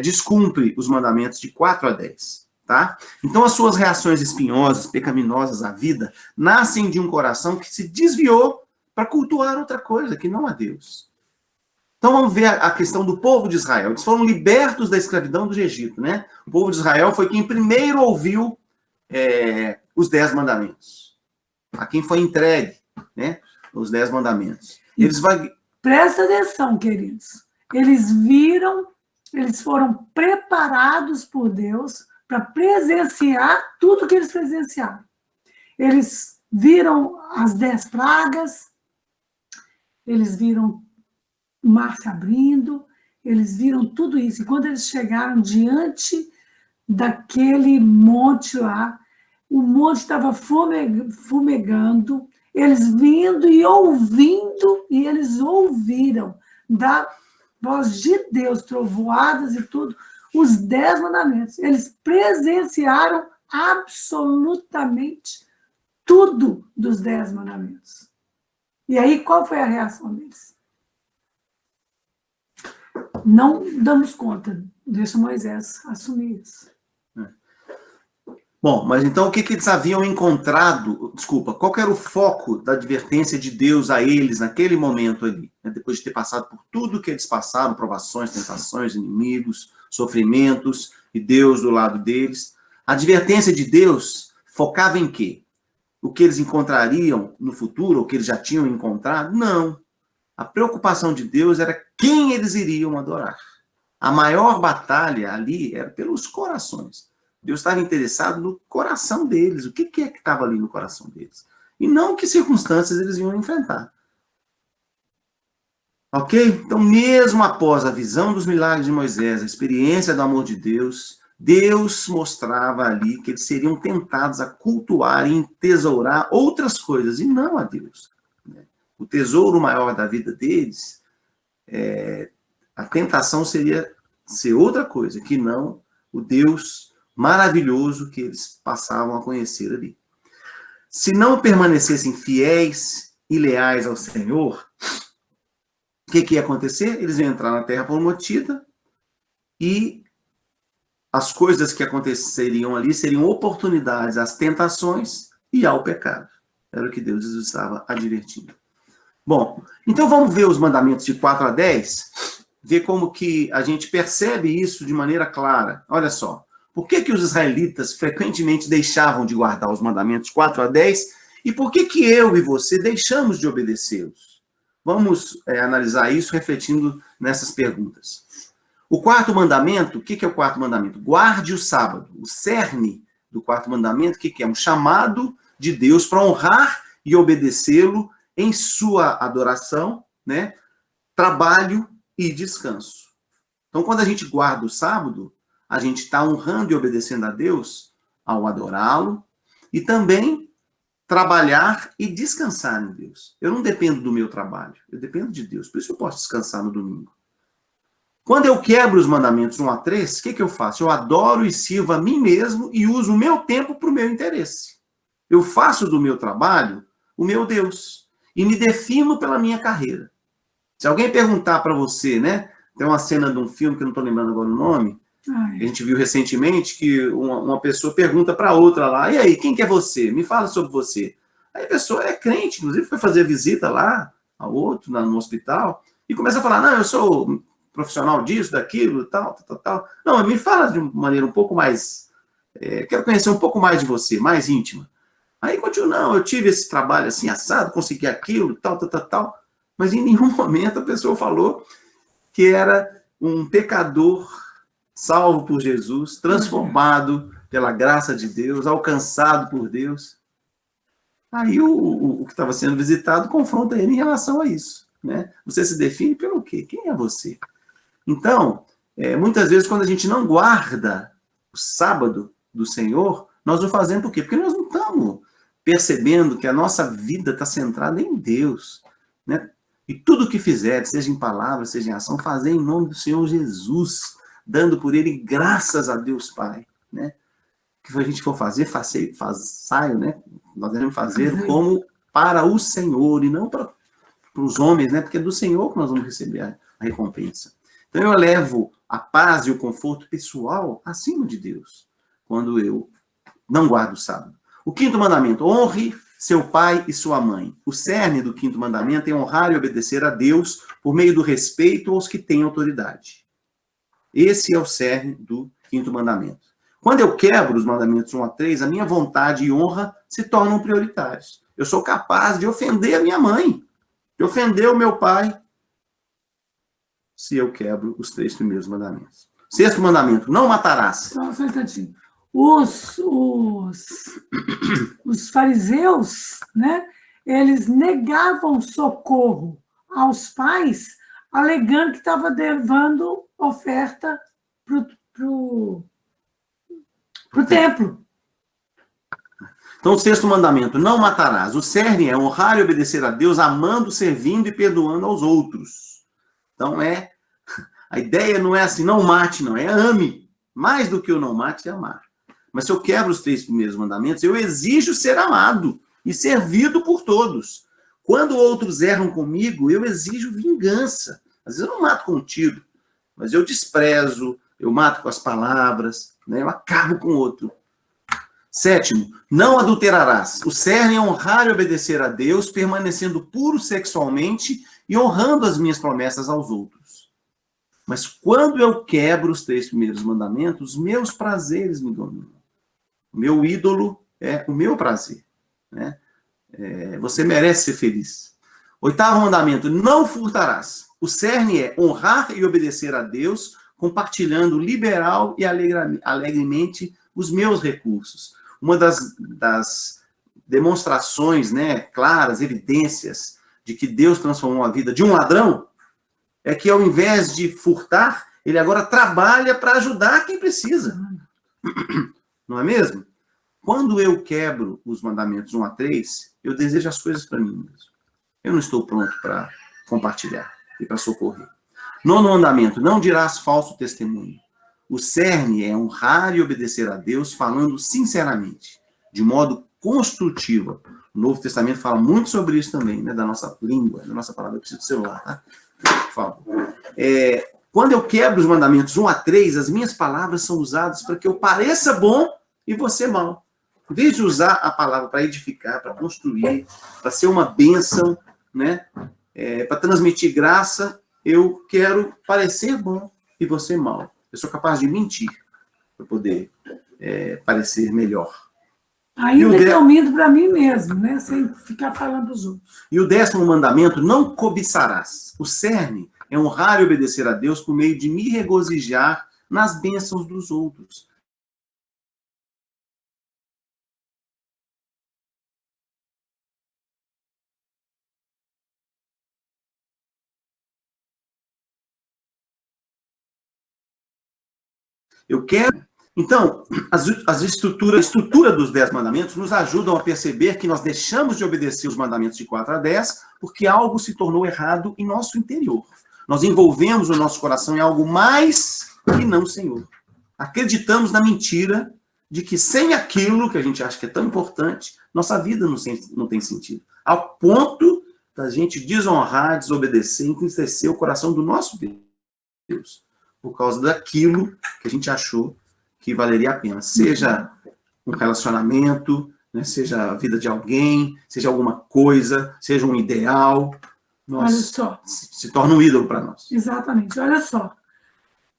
descumpre os mandamentos de 4 a 10. Tá? Então, as suas reações espinhosas, pecaminosas à vida, nascem de um coração que se desviou para cultuar outra coisa, que não a Deus. Então, vamos ver a questão do povo de Israel. Eles foram libertos da escravidão do Egito, né? O povo de Israel foi quem primeiro ouviu os 10 mandamentos. A quem foi entregue, né, os 10 mandamentos. Presta atenção, queridos. Eles foram preparados por Deus para presenciar tudo que eles presenciaram. Eles viram as 10 pragas, eles viram o mar se abrindo, eles viram tudo isso. E quando eles chegaram diante daquele monte lá, o monte estava fumegando, eles vindo e ouvindo, e eles ouviram da voz de Deus, trovoadas e tudo, os 10 mandamentos. Eles presenciaram absolutamente tudo dos 10 mandamentos. E aí, qual foi a reação deles? Não damos conta. Deixa Moisés assumir isso. Bom, mas então o que eles haviam encontrado? Desculpa, qual que era o foco da advertência de Deus a eles naquele momento ali? Né? Depois de ter passado por tudo que eles passaram, provações, tentações, inimigos, sofrimentos, e Deus do lado deles. A advertência de Deus focava em quê? O que eles encontrariam no futuro, o que eles já tinham encontrado? Não. A preocupação de Deus era quem eles iriam adorar. A maior batalha ali era pelos corações. Deus estava interessado no coração deles. O que é que estava ali no coração deles? E não que circunstâncias eles iam enfrentar. Ok? Então, mesmo após a visão dos milagres de Moisés, a experiência do amor de Deus, Deus mostrava ali que eles seriam tentados a cultuar e entesourar outras coisas, e não a Deus. O tesouro maior da vida deles, a tentação seria ser outra coisa, que não o Deus maravilhoso que eles passavam a conhecer ali. Se não permanecessem fiéis e leais ao Senhor, o que ia acontecer? Eles iam entrar na terra prometida e as coisas que aconteceriam ali seriam oportunidades às tentações e ao pecado. Era o que Deus estava advertindo. Bom, então vamos ver os mandamentos de 4 a 10, ver como que a gente percebe isso de maneira clara. Olha só, por que os israelitas frequentemente deixavam de guardar os mandamentos 4 a 10 e por que eu e você deixamos de obedecê-los? Vamos analisar isso refletindo nessas perguntas. O quarto mandamento, o que é o quarto mandamento? Guarde o sábado. O cerne do quarto mandamento, o que é? Um chamado de Deus para honrar e obedecê-lo em sua adoração, né? Trabalho e descanso. Então, quando a gente guarda o sábado, a gente está honrando e obedecendo a Deus ao adorá-lo e também trabalhar e descansar em Deus. Eu não dependo do meu trabalho, eu dependo de Deus. Por isso eu posso descansar no domingo. Quando eu quebro os mandamentos 1 a 3, o que eu faço? Eu adoro e sirvo a mim mesmo e uso o meu tempo para o meu interesse. Eu faço do meu trabalho o meu Deus e me defino pela minha carreira. Se alguém perguntar para você, né? Tem uma cena de um filme que eu não estou lembrando agora o nome, que a gente viu recentemente, que uma pessoa pergunta para outra lá, e aí, quem que é você? Me fala sobre você. Aí a pessoa é crente, inclusive foi fazer visita lá, ao outro, no hospital, e começa a falar, não, eu sou profissional disso, daquilo, tal. Não, me fala de uma maneira um pouco mais, quero conhecer um pouco mais de você, mais íntima. Aí continua, não, eu tive esse trabalho assim, assado, consegui aquilo, tal. Mas em nenhum momento a pessoa falou que era um pecador salvo por Jesus, transformado pela graça de Deus, alcançado por Deus. Aí o que estava sendo visitado confronta ele em relação a isso. Né? Você se define pelo quê? Quem é você? Então, muitas vezes, quando a gente não guarda o sábado do Senhor, nós o fazemos por quê? Porque nós não estamos percebendo que a nossa vida está centrada em Deus. Né? E tudo o que fizer, seja em palavra, seja em ação, fazer em nome do Senhor Jesus, dando por ele graças a Deus Pai, né? O que a gente for fazer, saio, né? Nós devemos fazer como para o Senhor e não para os homens, né? Porque é do Senhor que nós vamos receber a recompensa. Então eu levo a paz e o conforto pessoal acima de Deus, quando eu não guardo o sábado. O quinto mandamento, honre seu pai e sua mãe. O cerne do quinto mandamento é honrar e obedecer a Deus por meio do respeito aos que têm autoridade. Esse é o cerne do quinto mandamento. Quando eu quebro os mandamentos 1 a 3, a minha vontade e honra se tornam prioritários. Eu sou capaz de ofender a minha mãe, de ofender o meu pai, se eu quebro os 3 primeiros mandamentos. Sexto mandamento, não matarás. Só um instantinho. Os fariseus, né, eles negavam socorro aos pais, alegando que estava levando oferta para o templo. Então, o sexto mandamento, não matarás. O cerne é honrar e obedecer a Deus, amando, servindo e perdoando aos outros. Então, a ideia não é assim, não mate, não, é ame. Mais do que o não mate é amar. Mas se eu quebro os 3 primeiros mandamentos, eu exijo ser amado e servido por todos. Quando outros erram comigo, eu exijo vingança. Às vezes eu não mato com um tiro, mas eu desprezo, eu mato com as palavras, né? Eu acabo com o outro. Sétimo, não adulterarás. O cerne é honrar e obedecer a Deus, permanecendo puro sexualmente e honrando as minhas promessas aos outros. Mas quando eu quebro os 3 primeiros mandamentos, os meus prazeres me dominam. O meu ídolo é o meu prazer, né? Você merece ser feliz. 8º mandamento, não furtarás. O cerne é honrar e obedecer a Deus, compartilhando liberal e alegremente os meus recursos. Uma das demonstrações, né, claras, evidências de que Deus transformou a vida de um ladrão é que, ao invés de furtar, ele agora trabalha para ajudar quem precisa. Não é mesmo? Quando eu quebro os mandamentos 1 a 3, eu desejo as coisas para mim mesmo. Eu não estou pronto para compartilhar e para socorrer. 9º mandamento, não dirás falso testemunho. O cerne é honrar e obedecer a Deus, falando sinceramente, de modo construtivo. O Novo Testamento fala muito sobre isso também, né, da nossa língua, da nossa palavra. Eu preciso do celular, tá? Por favor. Quando eu quebro os mandamentos 1 a 3, as minhas palavras são usadas para que eu pareça bom e você mal. Em vez de usar a palavra para edificar, para construir, para ser uma bênção, né, para transmitir graça, eu quero parecer bom e você mal. Eu sou capaz de mentir para poder parecer melhor. Ainda que eu minto para mim mesmo, né? Sem ficar falando dos outros. E o 10º mandamento, não cobiçarás. O cerne é honrar e obedecer a Deus por meio de me regozijar nas bênçãos dos outros. Eu quero... Então, a estrutura dos 10 mandamentos nos ajudam a perceber que nós deixamos de obedecer os mandamentos de 4 a 10 porque algo se tornou errado em nosso interior. Nós envolvemos o nosso coração em algo mais que não o Senhor. Acreditamos na mentira de que sem aquilo que a gente acha que é tão importante, nossa vida não tem sentido. Ao ponto da gente desonrar, desobedecer, entristecer o coração do nosso Deus, por causa daquilo que a gente achou que valeria a pena. Seja um relacionamento, né, seja a vida de alguém, seja alguma coisa, seja um ideal. Olha só. Se torna um ídolo para nós. Exatamente. Olha só.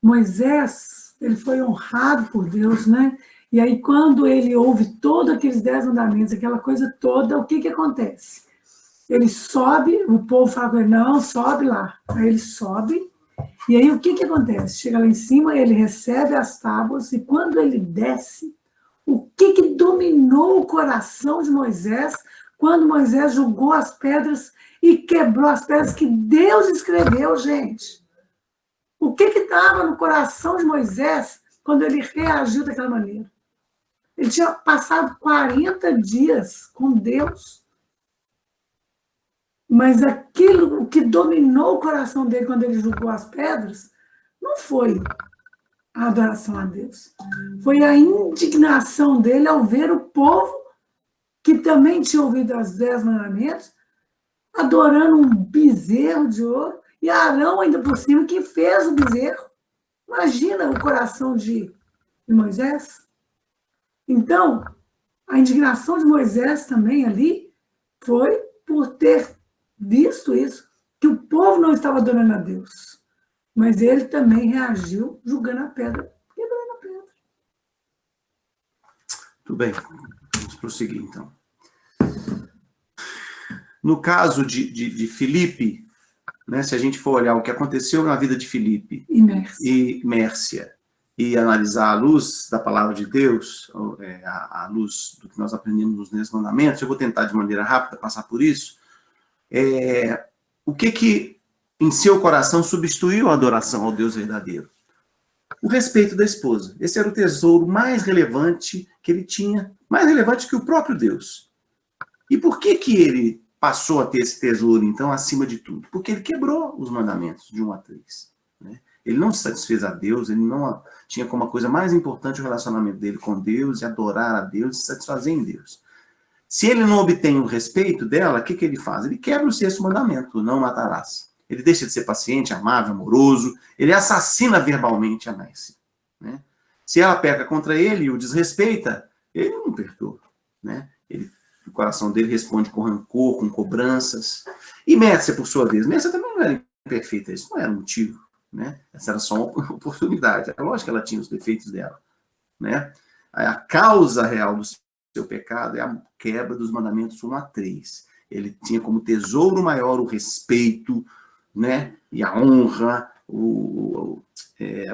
Moisés, ele foi honrado por Deus, né? E aí, quando ele ouve todos aqueles 10 mandamentos, aquela coisa toda, o que acontece? Ele sobe, o povo fala com ele, não, sobe lá. Aí ele sobe, e aí o que acontece? Chega lá em cima, ele recebe as tábuas, e quando ele desce, o que dominou o coração de Moisés quando Moisés jogou as pedras e quebrou as pedras que Deus escreveu, gente? O que estava no coração de Moisés quando ele reagiu daquela maneira? Ele tinha passado 40 dias com Deus. Mas aquilo, o que dominou o coração dele quando ele julgou as pedras, não foi a adoração a Deus. Foi a indignação dele ao ver o povo, que também tinha ouvido os 10 mandamentos, adorando um bezerro de ouro, e Arão ainda por cima, que fez o bezerro. Imagina o coração de Moisés. Então, a indignação de Moisés também ali foi por ter visto isso, que o povo não estava adorando a Deus. Mas ele também reagiu julgando a pedra, quebrando a pedra. Tudo bem, vamos prosseguir então. No caso de Filipe, né, se a gente for olhar o que aconteceu na vida de Filipe e Mércia, e analisar à luz da palavra de Deus, à luz do que nós aprendemos nos 10 mandamentos, eu vou tentar de maneira rápida passar por isso. O que em seu coração substituiu a adoração ao Deus verdadeiro? O respeito da esposa. Esse era o tesouro mais relevante que ele tinha, mais relevante que o próprio Deus. E por que ele passou a ter esse tesouro, então, acima de tudo? Porque ele quebrou os mandamentos de 1 a 3. Né? Ele não satisfez a Deus, ele não tinha como a coisa mais importante o relacionamento dele com Deus, e adorar a Deus, e se satisfazer em Deus. Se ele não obtém o respeito dela, o que ele faz? Ele quebra o 6º mandamento, não matarás. Ele deixa de ser paciente, amável, amoroso, ele assassina verbalmente a Mércia. Né? Se ela peca contra ele e o desrespeita, ele não perdoa. Né? O coração dele responde com rancor, com cobranças. E Mércia, por sua vez, Mércia também não era imperfeita, isso não era um motivo. né? Essa era só uma oportunidade. É lógico que ela tinha os defeitos dela, né? A causa real do seu pecado é a quebra dos mandamentos 1 a 3. Ele tinha como tesouro maior o respeito, né? E a honra, o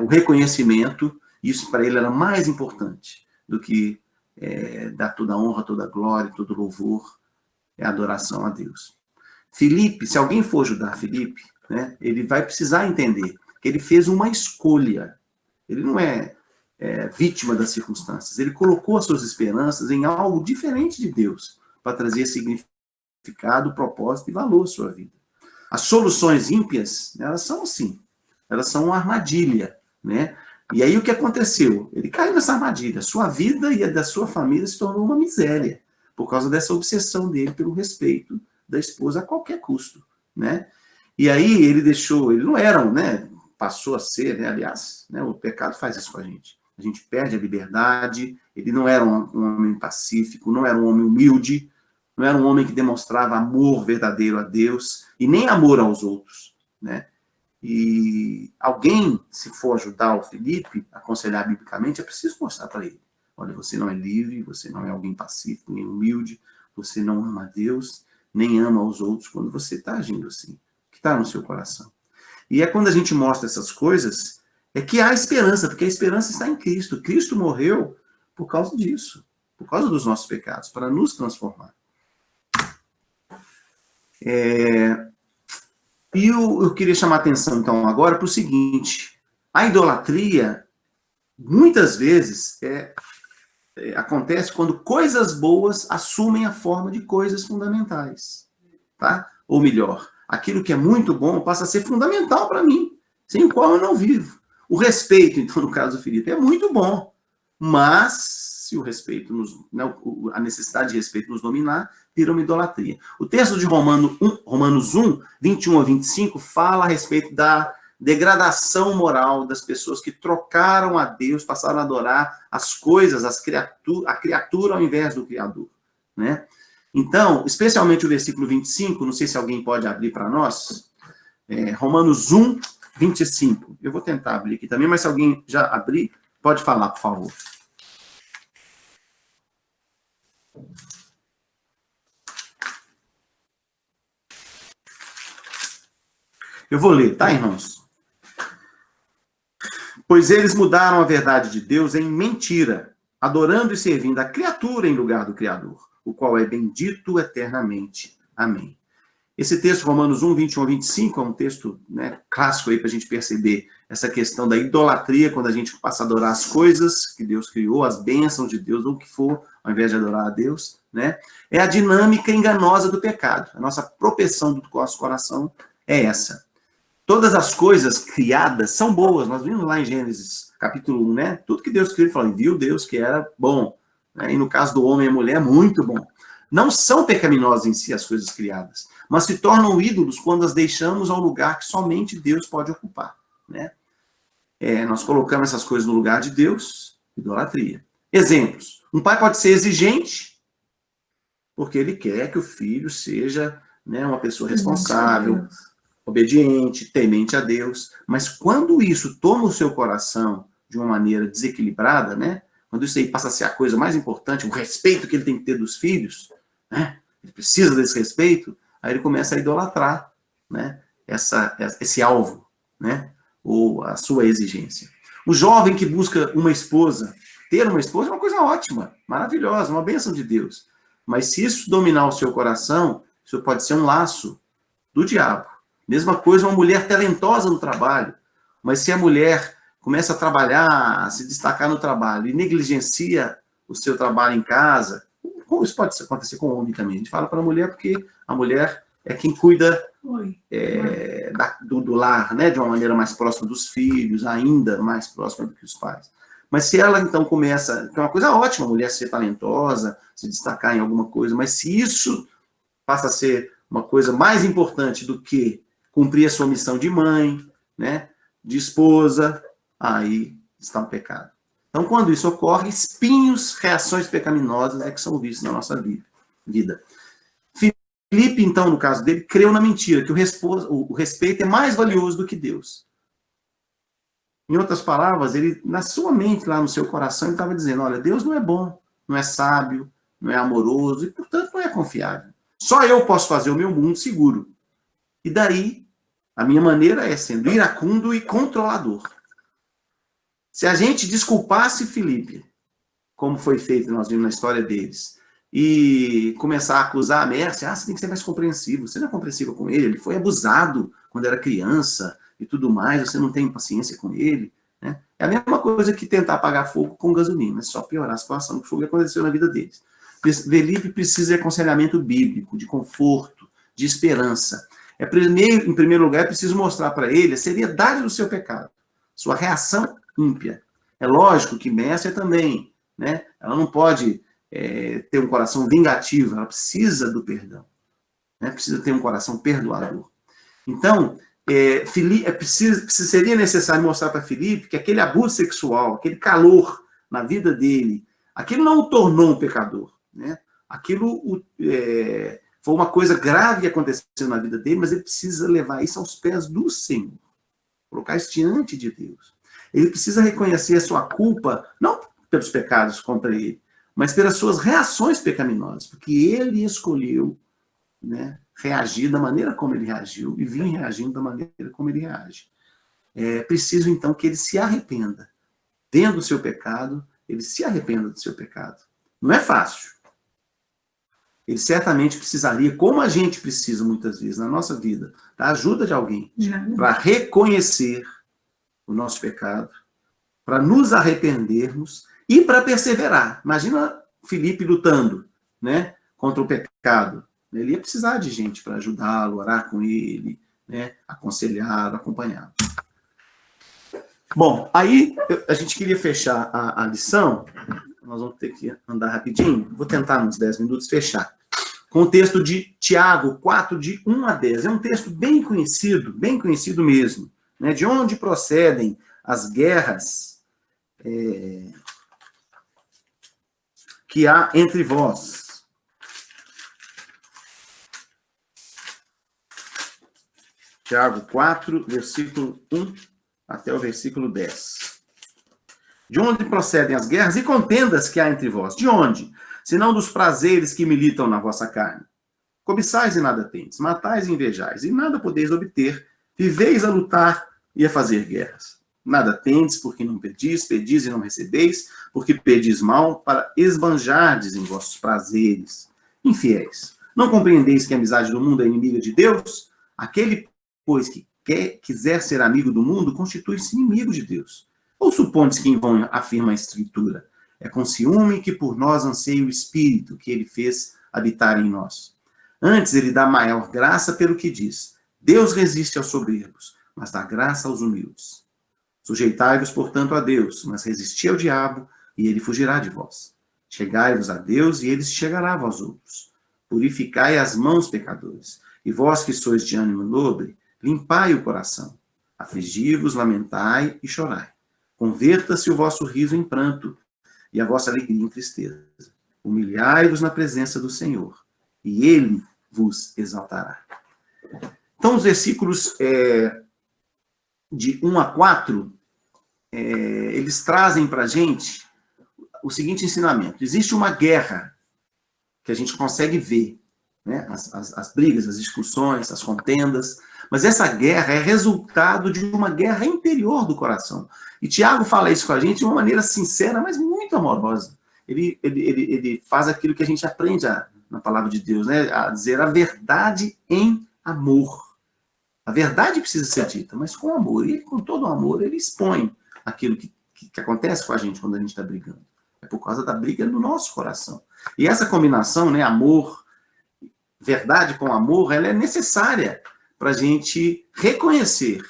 reconhecimento. Isso para ele era mais importante do que dar toda a honra, toda a glória, todo o louvor, a adoração a Deus. Filipe, se alguém for ajudar Filipe, né, ele vai precisar entender que ele fez uma escolha. Ele não é vítima das circunstâncias. Ele colocou as suas esperanças em algo diferente de Deus para trazer significado, propósito e valor à sua vida. As soluções ímpias, elas são assim. Elas são uma armadilha, né? E aí o que aconteceu? Ele caiu nessa armadilha. Sua vida e a da sua família se tornou uma miséria por causa dessa obsessão dele pelo respeito da esposa a qualquer custo, né? E aí ele não era, né? Passou a ser, né? Aliás, né? O pecado faz isso com a gente. A gente perde a liberdade. Ele não era um homem pacífico, não era um homem humilde, não era um homem que demonstrava amor verdadeiro a Deus e nem amor aos outros, né? E alguém, se for ajudar o Filipe, aconselhar biblicamente, é preciso mostrar para ele. Olha, você não é livre, você não é alguém pacífico, nem humilde, você não ama a Deus, nem ama aos outros quando você está agindo assim, que está no seu coração. E é quando a gente mostra essas coisas, é que há esperança, porque a esperança está em Cristo. Cristo morreu por causa disso, por causa dos nossos pecados, para nos transformar. E eu queria chamar a atenção, então, agora para o seguinte: a idolatria, muitas vezes, acontece quando coisas boas assumem a forma de coisas fundamentais, tá? Ou melhor, aquilo que é muito bom passa a ser fundamental para mim, sem o qual eu não vivo. O respeito, então, no caso do Filipe, é muito bom, mas se o respeito, a necessidade de respeito nos dominar, vira uma idolatria. O texto de Romanos 1, 21 a 25, fala a respeito da degradação moral das pessoas que trocaram a Deus, passaram a adorar as coisas, a criatura ao invés do Criador, né? Então, especialmente o versículo 25, não sei se alguém pode abrir para nós, Romanos 1, 25. Eu vou tentar abrir aqui também, mas se alguém já abrir, pode falar, por favor. Eu vou ler, tá, irmãos? Pois eles mudaram a verdade de Deus em mentira, adorando e servindo a criatura em lugar do Criador, o qual é bendito eternamente. Amém. Esse texto, Romanos 1, 21 a 25, é um texto, né, clássico aí para a gente perceber essa questão da idolatria, quando a gente passa a adorar as coisas que Deus criou, as bênçãos de Deus, ou o que for, ao invés de adorar a Deus, né? É a dinâmica enganosa do pecado. A nossa propensão do nosso coração é essa. Todas as coisas criadas são boas. Nós vimos lá em Gênesis, capítulo 1, né? Tudo que Deus criou, ele falou, viu Deus que era bom. Né? E no caso do homem e a mulher, muito bom. Não são pecaminosas em si as coisas criadas, mas se tornam ídolos quando as deixamos ao lugar que somente Deus pode ocupar. Né? Nós colocamos essas coisas no lugar de Deus, idolatria. Exemplos. Um pai pode ser exigente, porque ele quer que o filho seja, né, uma pessoa responsável, obediente, temente a Deus, mas quando isso toma o seu coração de uma maneira desequilibrada, né, quando isso aí passa a ser a coisa mais importante, o respeito que ele tem que ter dos filhos, né, ele precisa desse respeito, aí ele começa a idolatrar, né, esse alvo, né, ou a sua exigência. O jovem que busca uma esposa, ter uma esposa é uma coisa ótima, maravilhosa, uma bênção de Deus, mas se isso dominar o seu coração, isso pode ser um laço do diabo. Mesma coisa uma mulher talentosa no trabalho, mas se a mulher começa a trabalhar, a se destacar no trabalho e negligencia o seu trabalho em casa, isso pode acontecer com o homem também. A gente fala para a mulher porque a mulher é quem cuida do lar, né, de uma maneira mais próxima dos filhos, ainda mais próxima do que os pais. Mas se ela, então, começa... Que é uma coisa ótima, a mulher ser talentosa, se destacar em alguma coisa, mas se isso passa a ser uma coisa mais importante do que cumprir a sua missão de mãe, né, de esposa, aí está um pecado. Então, quando isso ocorre, espinhos, reações pecaminosas é que são vistos na nossa vida. Filipe, então, no caso dele, creu na mentira, que o respeito é mais valioso do que Deus. Em outras palavras, ele, na sua mente, lá no seu coração, ele estava dizendo, olha, Deus não é bom, não é sábio, não é amoroso e, portanto, não é confiável. Só eu posso fazer o meu mundo seguro. E daí, a minha maneira é sendo iracundo e controlador. Se a gente desculpasse Filipe, como foi feito, nós vimos na história deles, e começar a acusar a Mércia, você tem que ser mais compreensivo, você não é compreensivo com ele foi abusado quando era criança e tudo mais, você não tem paciência com ele, né? É a mesma coisa que tentar apagar fogo com gasolina, é só piorar a situação, que foi o que aconteceu na vida deles. Felipe precisa de aconselhamento bíblico, de conforto, de esperança. Em primeiro lugar, é preciso mostrar para ele a seriedade do seu pecado, sua reação ímpia. É lógico que Mércia também, né? Ela não pode ter um coração vingativo, ela precisa do perdão, né? Precisa ter um coração perdoador. Então, seria necessário mostrar para Filipe que aquele abuso sexual, aquele calor na vida dele, aquilo não o tornou um pecador, né? Aquilo foi uma coisa grave que aconteceu na vida dele, mas ele precisa levar isso aos pés do Senhor, colocar isso diante de Deus. Ele precisa reconhecer a sua culpa, não pelos pecados contra ele, mas pelas suas reações pecaminosas, porque ele escolheu, né, reagir da maneira como ele reagiu e vinha reagindo da maneira como ele reage. É preciso, então, que ele se arrependa. Vendo o seu pecado, ele se arrependa do seu pecado. Não é fácil. Ele certamente precisaria, como a gente precisa muitas vezes na nossa vida, da ajuda de alguém para reconhecer o nosso pecado, para nos arrependermos e para perseverar. Imagina Filipe lutando, né, contra o pecado. Ele ia precisar de gente para ajudá-lo, orar com ele, né, aconselhá-lo, acompanhá-lo. Bom, aí a gente queria fechar a lição, nós vamos ter que andar rapidinho, vou tentar nos 10 minutos fechar, com o texto de Tiago 4, de 1 a 10. É um texto bem conhecido mesmo, né, de onde procedem as guerras que há entre vós. Tiago 4, versículo 1 até o versículo 10. De onde procedem as guerras e contendas que há entre vós? De onde? Senão dos prazeres que militam na vossa carne. Cobiçais e nada tendes, matais e invejais, e nada podeis obter, viveis a lutar e a fazer guerras. Nada tendes, porque não pedis, pedis e não recebeis, porque pedis mal, para esbanjardes em vossos prazeres. Infiéis, não compreendeis que a amizade do mundo é inimiga de Deus? Aquele, pois, que quiser ser amigo do mundo, constitui-se inimigo de Deus. Ou supondes que em vão afirma a Escritura? É com ciúme que por nós anseia o Espírito que ele fez habitar em nós. Antes ele dá maior graça pelo que diz. Deus resiste aos soberbos, mas dá graça aos humildes. Sujeitai-vos, portanto, a Deus, mas resisti ao diabo, e ele fugirá de vós. Chegai-vos a Deus, e ele se chegará a vós outros. Purificai as mãos, pecadores, e vós que sois de ânimo nobre, limpai o coração. Afligi-vos, lamentai e chorai. Converta-se o vosso riso em pranto, e a vossa alegria em tristeza. Humilhai-vos na presença do Senhor, e ele vos exaltará. Então, os versículos de 1 a 4, eles trazem para a gente o seguinte ensinamento. Existe uma guerra que a gente consegue ver, né? As brigas, as discussões, as contendas, mas essa guerra é resultado de uma guerra interior do coração. E Tiago fala isso com a gente de uma maneira sincera, mas muito amorosa. Ele faz aquilo que a gente aprende na palavra de Deus, né? A dizer a verdade em amor. A verdade precisa ser dita, mas com amor. E com todo o amor, ele expõe aquilo que acontece com a gente quando a gente está brigando. É por causa da briga no nosso coração. E essa combinação, né, amor, verdade com amor, ela é necessária para a gente reconhecer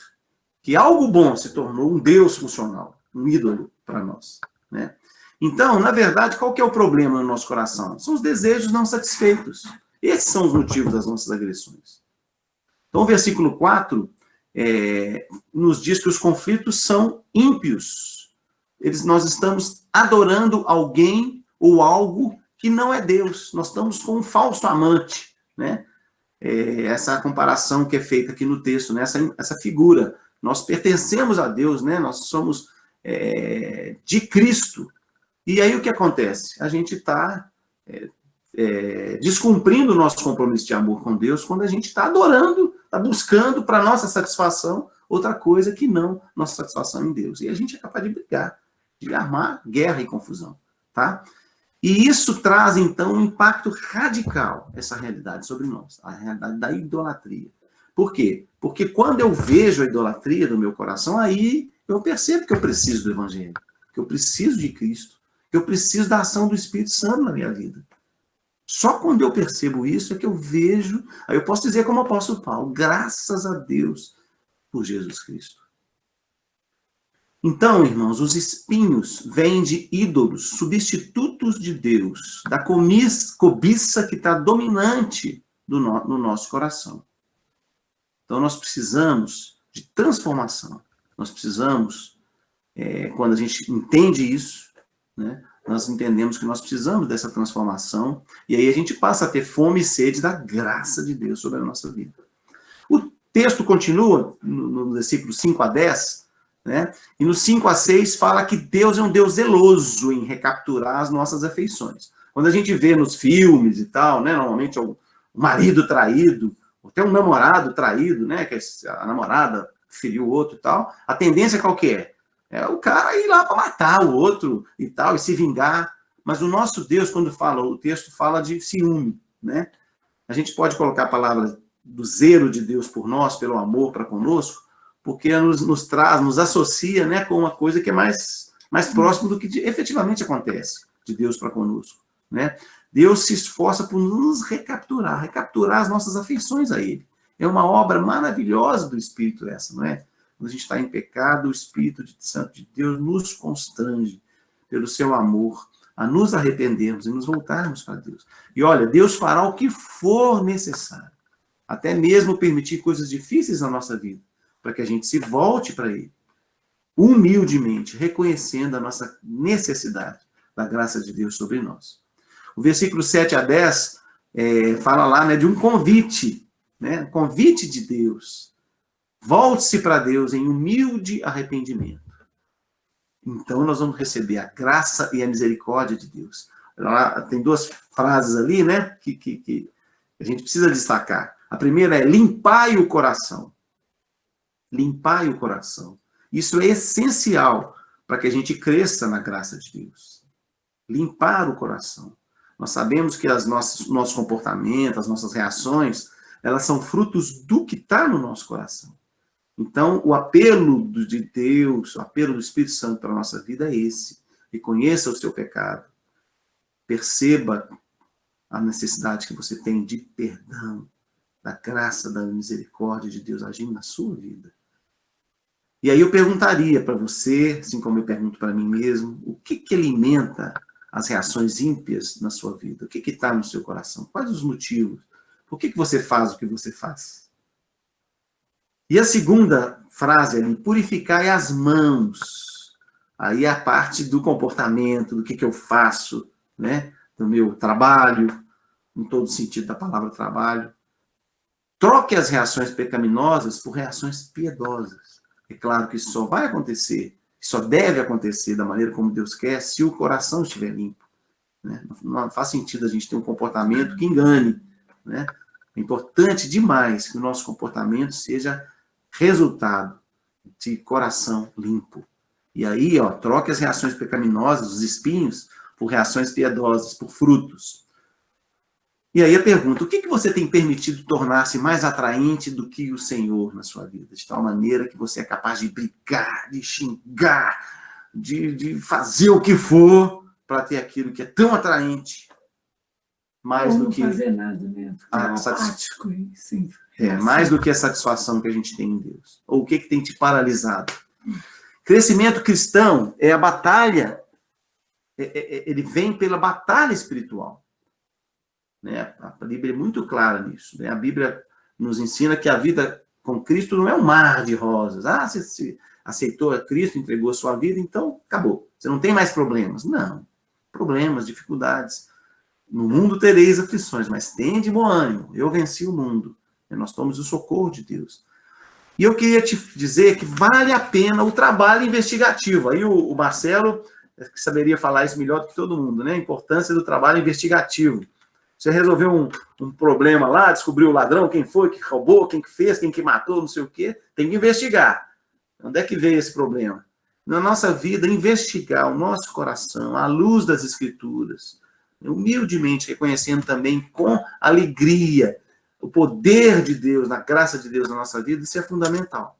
que algo bom se tornou um Deus funcional, um ídolo para nós, né? Então, na verdade, qual que é o problema no nosso coração? São os desejos não satisfeitos. Esses são os motivos das nossas agressões. Então, o versículo 4 nos diz que os conflitos são ímpios. Nós estamos adorando alguém ou algo que não é Deus. Nós estamos com um falso amante, né? Essa comparação que é feita aqui no texto, né? Essa figura Nós pertencemos a Deus, né? Nós somos de Cristo. E aí o que acontece? A gente está descumprindo o nosso compromisso de amor com Deus quando a gente está adorando, está buscando para nossa satisfação outra coisa que não nossa satisfação em Deus. E a gente é capaz de brigar, de armar guerra e confusão, tá? E isso traz, então, um impacto radical, essa realidade sobre nós, a realidade da idolatria. Por quê? Porque quando eu vejo a idolatria do meu coração, aí eu percebo que eu preciso do Evangelho, que eu preciso de Cristo, que eu preciso da ação do Espírito Santo na minha vida. Só quando eu percebo isso é que eu vejo, aí eu posso dizer como o apóstolo Paulo, graças a Deus por Jesus Cristo. Então, irmãos, os espinhos vêm de ídolos, substitutos de Deus, da cobiça que está dominante no nosso coração. Então, nós precisamos de transformação. Nós precisamos, quando a gente entende isso, né, nós entendemos que nós precisamos dessa transformação, e aí a gente passa a ter fome e sede da graça de Deus sobre a nossa vida. O texto continua, no versículo 5 a 10, né? E no 5 a 6 fala que Deus é um Deus zeloso em recapturar as nossas afeições. Quando a gente vê nos filmes e tal, né, normalmente é o marido traído, ou até um namorado traído, né, que a namorada feriu o outro e tal, a tendência qual que é? É o cara ir lá para matar o outro e tal, e se vingar. Mas o nosso Deus, quando fala, o texto fala de ciúme, né? A gente pode colocar a palavra do zelo de Deus por nós, pelo amor para conosco, porque nos associa, né, com uma coisa que é mais próximo do que efetivamente acontece de Deus para conosco, né? Deus se esforça por nos recapturar as nossas afeições a Ele. É uma obra maravilhosa do Espírito essa, não é? Quando a gente está em pecado, o Espírito Santo de Deus nos constrange, pelo seu amor, a nos arrependermos e nos voltarmos para Deus. E olha, Deus fará o que for necessário, até mesmo permitir coisas difíceis na nossa vida, para que a gente se volte para Ele, humildemente, reconhecendo a nossa necessidade da graça de Deus sobre nós. O versículo 7 a 10 fala lá, né, de um convite, né, um convite de Deus. Volte-se para Deus em humilde arrependimento. Então nós vamos receber a graça e a misericórdia de Deus. Lá, tem duas frases ali, né, que a gente precisa destacar. A primeira é: limpai o coração. Limpai o coração. Isso é essencial para que a gente cresça na graça de Deus. Limpar o coração. Nós sabemos que nosso comportamento, as nossas reações, elas são frutos do que está no nosso coração. Então, o apelo de Deus, o apelo do Espírito Santo para a nossa vida é esse. Reconheça o seu pecado. Perceba a necessidade que você tem de perdão, da graça, da misericórdia de Deus agindo na sua vida. E aí eu perguntaria para você, assim como eu pergunto para mim mesmo, o que alimenta as reações ímpias na sua vida? O que está no seu coração? Quais os motivos? Por que você faz o que você faz? E a segunda frase ali: purificai as mãos. Aí é a parte do comportamento, do que eu faço, né? Do meu trabalho, em todo sentido da palavra trabalho. Troque as reações pecaminosas por reações piedosas. É claro que isso só vai acontecer, só deve acontecer da maneira como Deus quer, se o coração estiver limpo, né? Não faz sentido a gente ter um comportamento que engane, né? É importante demais que o nosso comportamento seja resultado de coração limpo. E aí, troque as reações pecaminosas, os espinhos, por reações piedosas, por frutos. E aí a pergunta: o que você tem permitido tornar-se mais atraente do que o Senhor na sua vida? De tal maneira que você é capaz de brigar, de xingar, de fazer o que for para ter aquilo que é tão atraente. Mais do que... não fazer nada, né? Ficar apático, sim. Mais do que a satisfação que a gente tem em Deus. Ou o que tem te paralisado? Crescimento cristão é a batalha, ele vem pela batalha espiritual. Né? A Bíblia é muito clara nisso. Né? A Bíblia nos ensina que a vida com Cristo não é um mar de rosas. Você aceitou a Cristo, entregou a sua vida, então acabou. Você não tem mais problemas. Não. Problemas, dificuldades. No mundo tereis aflições, mas tende bom ânimo. Eu venci o mundo. Nós tomamos o socorro de Deus. E eu queria te dizer que vale a pena o trabalho investigativo. Aí o Marcelo saberia falar isso melhor do que todo mundo, né? A importância do trabalho investigativo. Você resolveu um problema lá, descobriu o ladrão, quem foi, que roubou, quem que fez, quem que matou, não sei o quê, tem que investigar. Onde é que veio esse problema? Na nossa vida, investigar o nosso coração, à luz das Escrituras, humildemente reconhecendo também com alegria o poder de Deus, na graça de Deus na nossa vida, isso é fundamental.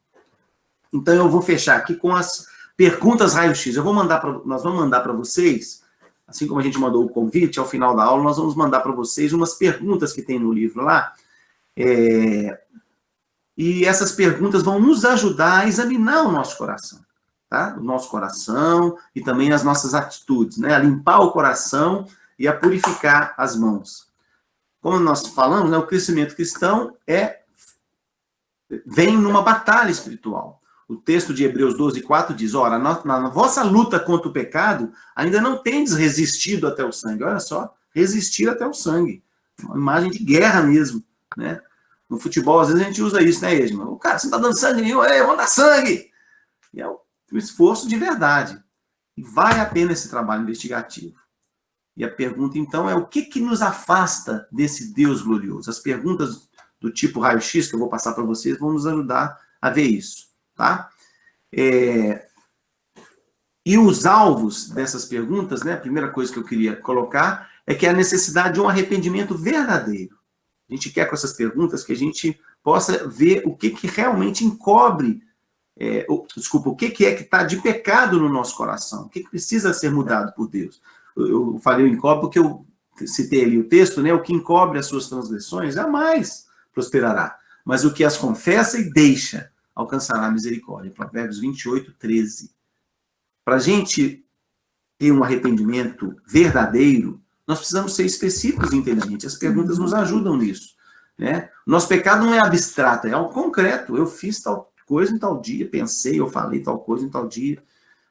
Então eu vou fechar aqui com as perguntas raio-x. Nós vamos mandar para vocês, assim como a gente mandou o convite, ao final da aula, nós vamos mandar para vocês umas perguntas que tem no livro lá, e essas perguntas vão nos ajudar a examinar o nosso coração, tá? O nosso coração e também as nossas atitudes, né? A limpar o coração e a purificar as mãos. Como nós falamos, né, o crescimento cristão vem numa batalha espiritual. O texto de Hebreus 12:4 diz, ora, na vossa luta contra o pecado, ainda não tendes resistido até o sangue. Olha só, resistir até o sangue. Uma imagem de guerra mesmo, né? No futebol, às vezes a gente usa isso, né, Edmar? O cara, você não tá dando sangue nenhum, vamos dar sangue! E é um esforço de verdade. E vale a pena esse trabalho investigativo. E a pergunta, então, é o que nos afasta desse Deus glorioso? As perguntas do tipo raio-x, que eu vou passar para vocês, vão nos ajudar a ver isso, tá? E os alvos dessas perguntas, né? A primeira coisa que eu queria colocar é que é a necessidade de um arrependimento verdadeiro. A gente quer com essas perguntas que a gente possa ver o que realmente encobre, o que é que está de pecado no nosso coração, o que precisa ser mudado por Deus. Eu falei o encobre porque eu citei ali o texto, né? O que encobre as suas transgressões jamais prosperará, mas o que as confessa e deixa alcançará a misericórdia. Provérbios 28:13. Para a gente ter um arrependimento verdadeiro, nós precisamos ser específicos e inteligentes. As perguntas nos ajudam nisso, né? Nosso pecado não é abstrato, é algo concreto. Eu fiz tal coisa em tal dia, pensei, eu falei tal coisa em tal dia.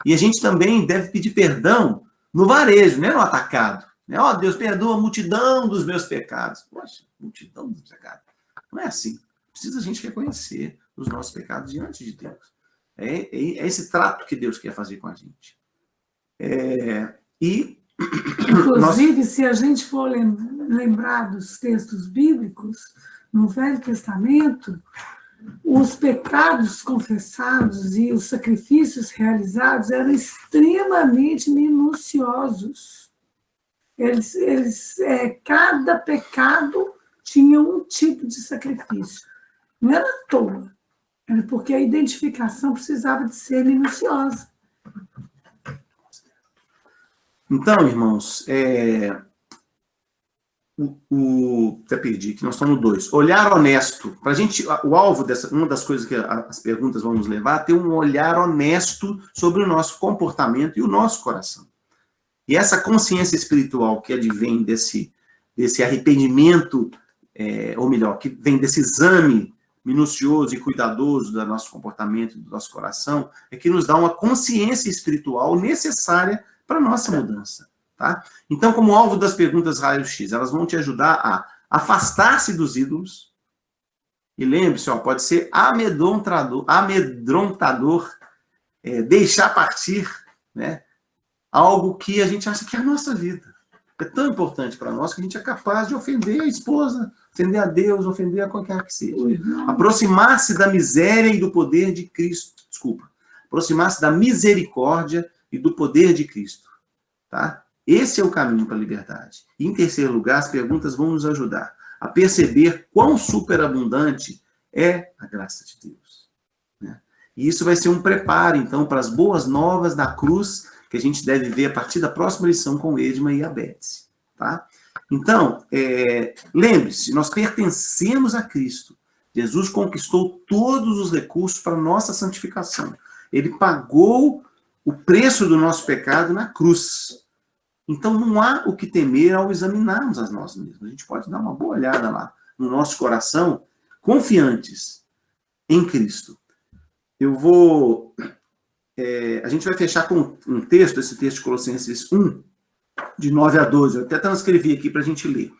E a gente também deve pedir perdão no varejo, não é no atacado. Né? Ó, Deus, perdoa a multidão dos meus pecados. Poxa, multidão dos pecados. Não é assim. Precisa a gente reconhecer os nossos pecados diante de Deus. É esse trato que Deus quer fazer com a gente. Inclusive, se a gente for lembrar dos textos bíblicos, no Velho Testamento, os pecados confessados e os sacrifícios realizados eram extremamente minuciosos. Cada pecado tinha um tipo de sacrifício. Não era à toa, era porque a identificação precisava de ser minuciosa. Então, irmãos, até perdi, que nós estamos no 2. Olhar honesto. Para a gente, o alvo uma das coisas que as perguntas vão nos levar a ter um olhar honesto sobre o nosso comportamento e o nosso coração. E essa consciência espiritual que advém desse arrependimento, ou melhor, que vem desse exame minucioso e cuidadoso do nosso comportamento e do nosso coração, é que nos dá uma consciência espiritual necessária para a nossa mudança. Tá? Então, como alvo das perguntas raio-x, elas vão te ajudar a afastar-se dos ídolos. E lembre-se, pode ser amedrontador, deixar partir, né, algo que a gente acha que é a nossa vida. É tão importante para nós que a gente é capaz de ofender a esposa, ofender a Deus, ofender a qualquer que seja. Aproximar-se da miséria e do poder de Cristo. Aproximar-se da misericórdia e do poder de Cristo. Tá? Esse é o caminho para a liberdade. E, em terceiro lugar, as perguntas vão nos ajudar a perceber quão superabundante é a graça de Deus. Né? E isso vai ser um preparo, então, para as boas novas da cruz, que a gente deve ver a partir da próxima lição com o Edmar e a Betsy. Tá? Então, lembre-se, nós pertencemos a Cristo. Jesus conquistou todos os recursos para a nossa santificação. Ele pagou o preço do nosso pecado na cruz. Então, não há o que temer ao examinarmos a nós mesmos. A gente pode dar uma boa olhada lá no nosso coração, confiantes em Cristo. A gente vai fechar com um texto, esse texto de Colossenses 1, de 9 a 12. Eu até transcrevi aqui para a gente ler.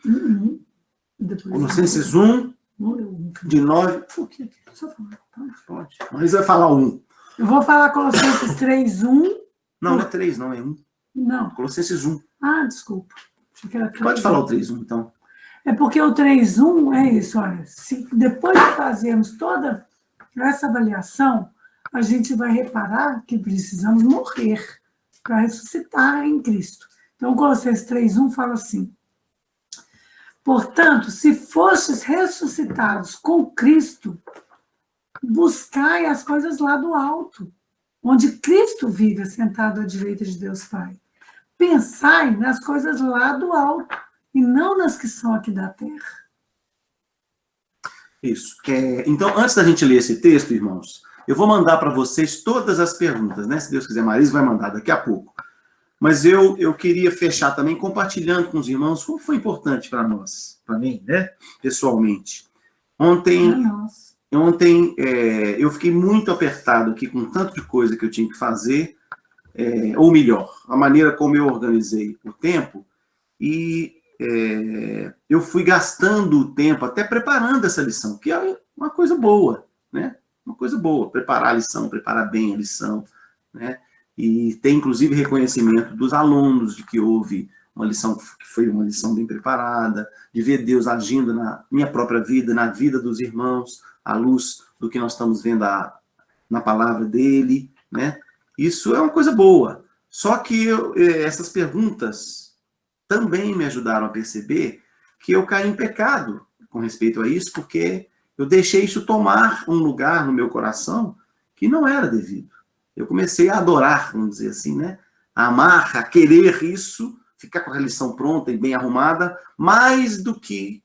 Colossenses 1, De 9. O que? Deixa eu falar. Pode. Mas vai falar 1. Eu vou falar Colossenses 3:1. Não, não é 3, não, é 1. Não. Colossenses 1. Ah, desculpa. Achei que era 3:1. Pode falar o 3:1, então. É porque o 3:1 é isso, olha. Se depois de fazermos toda essa avaliação, a gente vai reparar que precisamos morrer para ressuscitar em Cristo. Então, Colossenses 3:1 fala assim: portanto, se fostes ressuscitados com Cristo, buscai as coisas lá do alto, onde Cristo vive sentado à direita de Deus Pai. Pensai nas coisas lá do alto e não nas que são aqui da terra. Isso. Então, antes da gente ler esse texto, irmãos, eu vou mandar para vocês todas as perguntas, né? Se Deus quiser, Marisa vai mandar daqui a pouco. Mas eu queria fechar também compartilhando com os irmãos como foi importante para nós, para mim, né? Pessoalmente. Ontem eu fiquei muito apertado aqui com tanto de coisa que eu tinha que fazer, ou melhor, a maneira como eu organizei o tempo, e eu fui gastando o tempo até preparando essa lição, que é uma coisa boa, né? Uma coisa boa, preparar a lição, preparar bem a lição, né? E tem, inclusive, reconhecimento dos alunos de que houve uma lição que foi uma lição bem preparada, de ver Deus agindo na minha própria vida, na vida dos irmãos, à luz do que nós estamos vendo na palavra dele, né? Isso é uma coisa boa. Só que essas perguntas também me ajudaram a perceber que eu caí em pecado com respeito a isso, porque eu deixei isso tomar um lugar no meu coração que não era devido. Eu comecei a adorar, vamos dizer assim, né? A amar, a querer isso, ficar com a lição pronta e bem arrumada, mais do que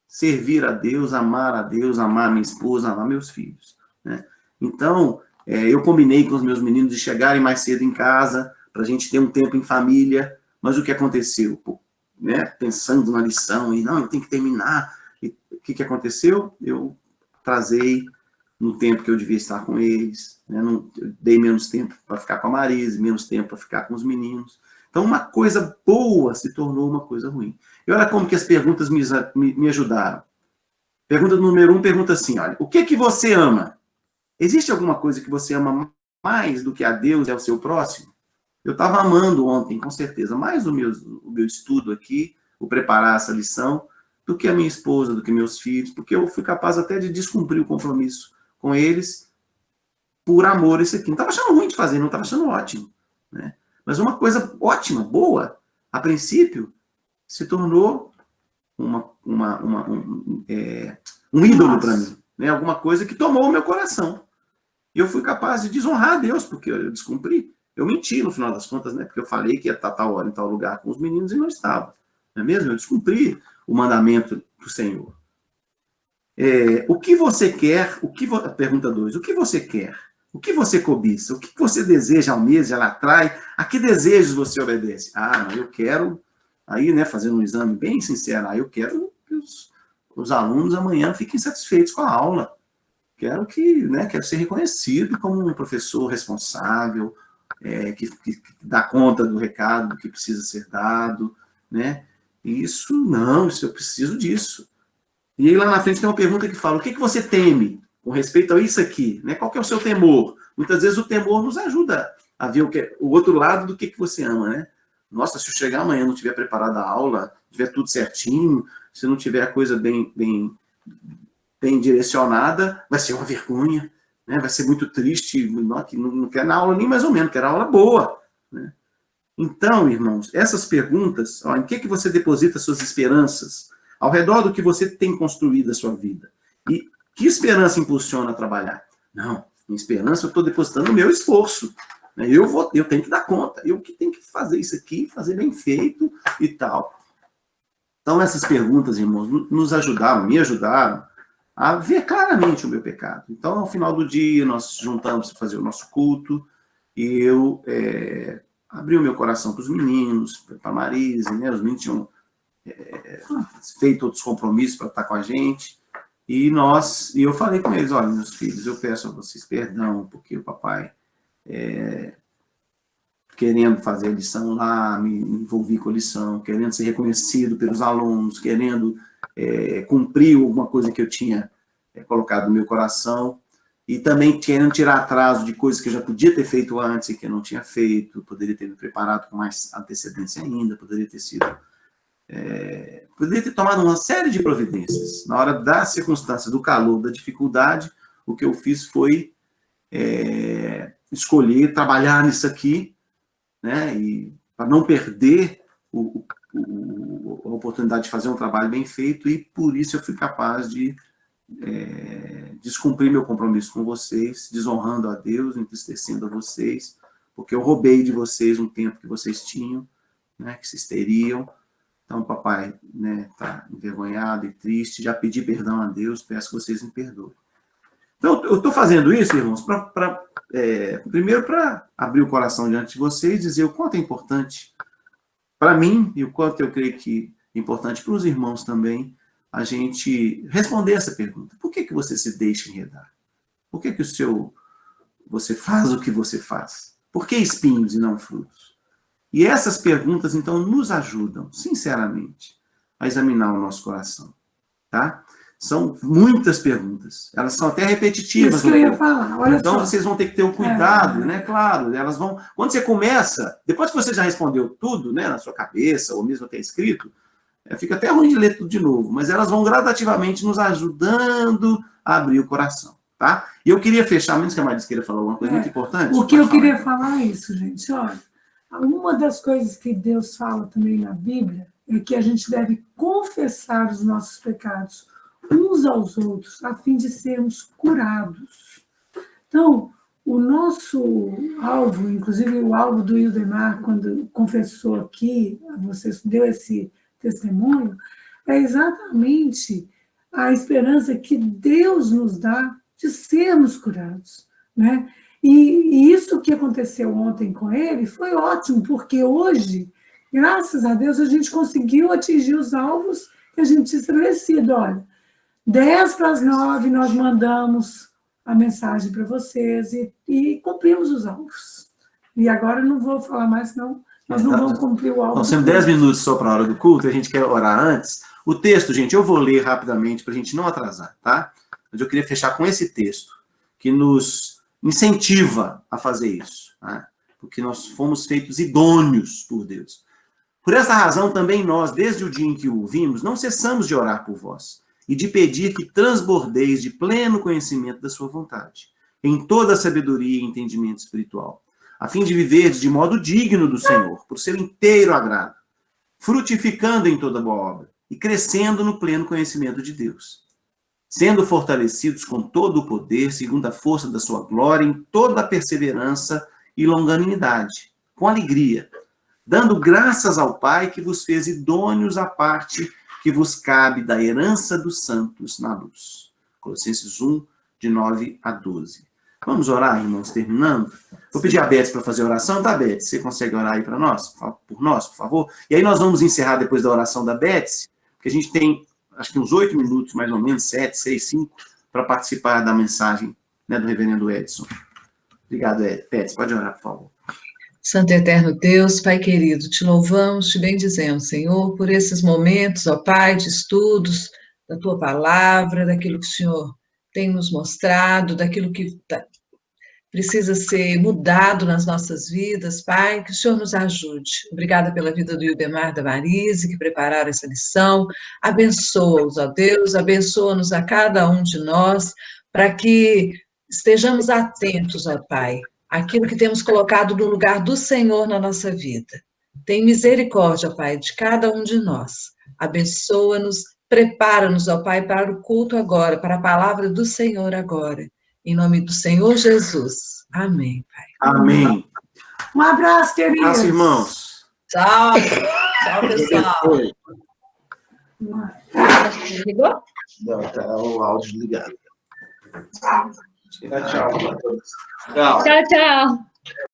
servir a Deus, amar minha esposa, amar meus filhos, né? Então, eu combinei com os meus meninos de chegarem mais cedo em casa, para a gente ter um tempo em família, mas o que aconteceu? Né? Pensando na lição, e não, eu tenho que terminar. E o que aconteceu? Eu atrasei no tempo que eu devia estar com eles, né? Eu dei menos tempo para ficar com a Marisa, menos tempo para ficar com os meninos. Então, uma coisa boa se tornou uma coisa ruim. E olha como que as perguntas me ajudaram. Pergunta número 1 pergunta assim, olha, o que você ama? Existe alguma coisa que você ama mais do que a Deus e ao seu próximo? Eu estava amando ontem, com certeza, mais o meu estudo aqui, o preparar essa lição, do que a minha esposa, do que meus filhos, porque eu fui capaz até de descumprir o compromisso com eles por amor a isso aqui. Não estava achando ruim de fazer, não estava achando ótimo, né? Mas uma coisa ótima, boa, a princípio, se tornou um ídolo para mim, né? Alguma coisa que tomou o meu coração. E eu fui capaz de desonrar a Deus, porque eu descumpri. Eu menti no final das contas, né? Porque eu falei que ia estar tal hora em tal lugar com os meninos e não estava. Não é mesmo? Eu descumpri o mandamento do Senhor. O que você quer? Pergunta 2. O que você quer? O que você cobiça? O que você deseja ao mês, ela atrai? A que desejos você obedece? Eu quero, aí, né, fazendo um exame bem sincero, eu quero que os alunos amanhã fiquem satisfeitos com a aula. Quero quero ser reconhecido como um professor responsável, que dá conta do recado que precisa ser dado, né? Isso eu preciso disso. E aí lá na frente tem uma pergunta que fala, o que você teme com respeito a isso aqui, né? Qual que é o seu temor? Muitas vezes o temor nos ajuda a ver o outro lado do que você ama, né? Nossa, se eu chegar amanhã e não tiver preparado a aula, tiver tudo certinho, se não tiver a coisa bem direcionada, vai ser uma vergonha, né? Vai ser muito triste, não quer na aula nem mais ou menos, quer aula boa, né? Então, irmãos, essas perguntas, em que você deposita suas esperanças? Ao redor do que você tem construído a sua vida. E que esperança impulsiona a trabalhar? Não, minha esperança eu estou depositando no meu esforço. Né? Eu tenho que dar conta, eu que tenho que fazer isso aqui, fazer bem feito e tal. Então, essas perguntas, irmãos, me ajudaram a ver claramente o meu pecado. Então, ao final do dia, nós juntamos para fazer o nosso culto, e eu abri o meu coração para os meninos, para a Marisa, né? Os meninos tinham feito outros compromissos para estar com a gente, e eu falei com eles, olha, meus filhos, eu peço a vocês perdão, porque o papai, querendo fazer a lição lá, me envolvi com a lição, querendo ser reconhecido pelos alunos, querendo cumprir alguma coisa que eu tinha colocado no meu coração, e também querendo tirar atraso de coisas que eu já podia ter feito antes e que eu não tinha feito, poderia ter me preparado com mais antecedência ainda, poderia ter tomado uma série de providências. Na hora da circunstância, do calor, da dificuldade, o que eu fiz foi escolher trabalhar nisso aqui, né, e para não perder a oportunidade de fazer um trabalho bem feito, e por isso eu fui capaz de descumprir meu compromisso com vocês, desonrando a Deus, entristecendo a vocês, porque eu roubei de vocês um tempo que vocês tinham, né, que vocês teriam. Então, papai, né, tá envergonhado e triste, já pedi perdão a Deus, peço que vocês me perdoem. Então, eu estou fazendo isso, irmãos, primeiro para abrir o coração diante de vocês, dizer o quanto é importante para mim, e o quanto eu creio que é importante para os irmãos também, a gente responder essa pergunta. Por que você se deixa enredar? Por que você faz o que você faz? Por que espinhos e não frutos? E essas perguntas, então, nos ajudam, sinceramente, a examinar o nosso coração, tá? São muitas perguntas. Elas são até repetitivas. Isso que eu ia falar, olha então, só. vocês vão ter que ter um cuidado, né? Claro, elas vão... Quando você começa, depois que você já respondeu tudo, né, na sua cabeça, ou mesmo até escrito, fica até ruim de ler tudo de novo, mas elas vão gradativamente nos ajudando a abrir o coração, tá? E eu queria fechar, menos que a Maris queira falar alguma coisa muito importante. O que eu queria falar é isso, gente. Olha, uma das coisas que Deus fala também na Bíblia é que a gente deve confessar os nossos pecados uns aos outros, a fim de sermos curados. Então, o nosso alvo, inclusive o alvo do Ildemar, quando confessou aqui, você deu esse testemunho, é exatamente a esperança que Deus nos dá de sermos curados, né? E isso que aconteceu ontem com ele foi ótimo, porque hoje, graças a Deus, a gente conseguiu atingir os alvos que a gente tinha estabelecido. Olha, 8:50 nós mandamos a mensagem para vocês e cumprimos os alvos. E agora eu não vou falar mais, senão nós não vamos cumprir o alvo. Nós temos 10 minutos só para a hora do culto, a gente quer orar antes. O texto, gente, eu vou ler rapidamente para a gente não atrasar, tá? Mas eu queria fechar com esse texto, que nos incentiva a fazer isso, tá? Porque nós fomos feitos idôneos por Deus. Por essa razão, também nós, desde o dia em que o ouvimos, não cessamos de orar por vós e de pedir que transbordeis de pleno conhecimento da sua vontade, em toda a sabedoria e entendimento espiritual, a fim de viver de modo digno do Senhor, por seu inteiro agrado, frutificando em toda boa obra e crescendo no pleno conhecimento de Deus, sendo fortalecidos com todo o poder, segundo a força da sua glória, em toda a perseverança e longanimidade, com alegria, dando graças ao Pai que vos fez idôneos à parte que vos cabe da herança dos santos na luz. Colossenses 1, de 9 a 12. Vamos orar, irmãos, terminando? Vou pedir a Beth para fazer a oração, tá, Beth? Você consegue orar aí para nós? Por nós, por favor? E aí nós vamos encerrar depois da oração da Beth, porque a gente tem, acho que uns 8 minutos, mais ou menos, 7, 6, 5, para participar da mensagem, né, do reverendo Edson. Obrigado, Beth. Pode orar, por favor. Santo e eterno Deus, Pai querido, te louvamos, te bendizemos, Senhor, por esses momentos, ó Pai, de estudos da Tua palavra, daquilo que o Senhor tem nos mostrado, daquilo que precisa ser mudado nas nossas vidas, Pai, que o Senhor nos ajude. Obrigada pela vida do Ildemar, da Marise, que prepararam essa lição. Abençoa-os, ó Deus, abençoa-nos a cada um de nós, para que estejamos atentos, ó Pai, aquilo que temos colocado no lugar do Senhor na nossa vida. Tem misericórdia, Pai, de cada um de nós. Abençoa-nos, prepara-nos, ó Pai, para o culto agora, para a palavra do Senhor agora. Em nome do Senhor Jesus. Amém, Pai. Amém. Um abraço, queridos. Um abraço, irmãos. Tchau. Tchau, pessoal. Ligou? Não, tá o áudio ligado. Tchau. Tchau, tchau.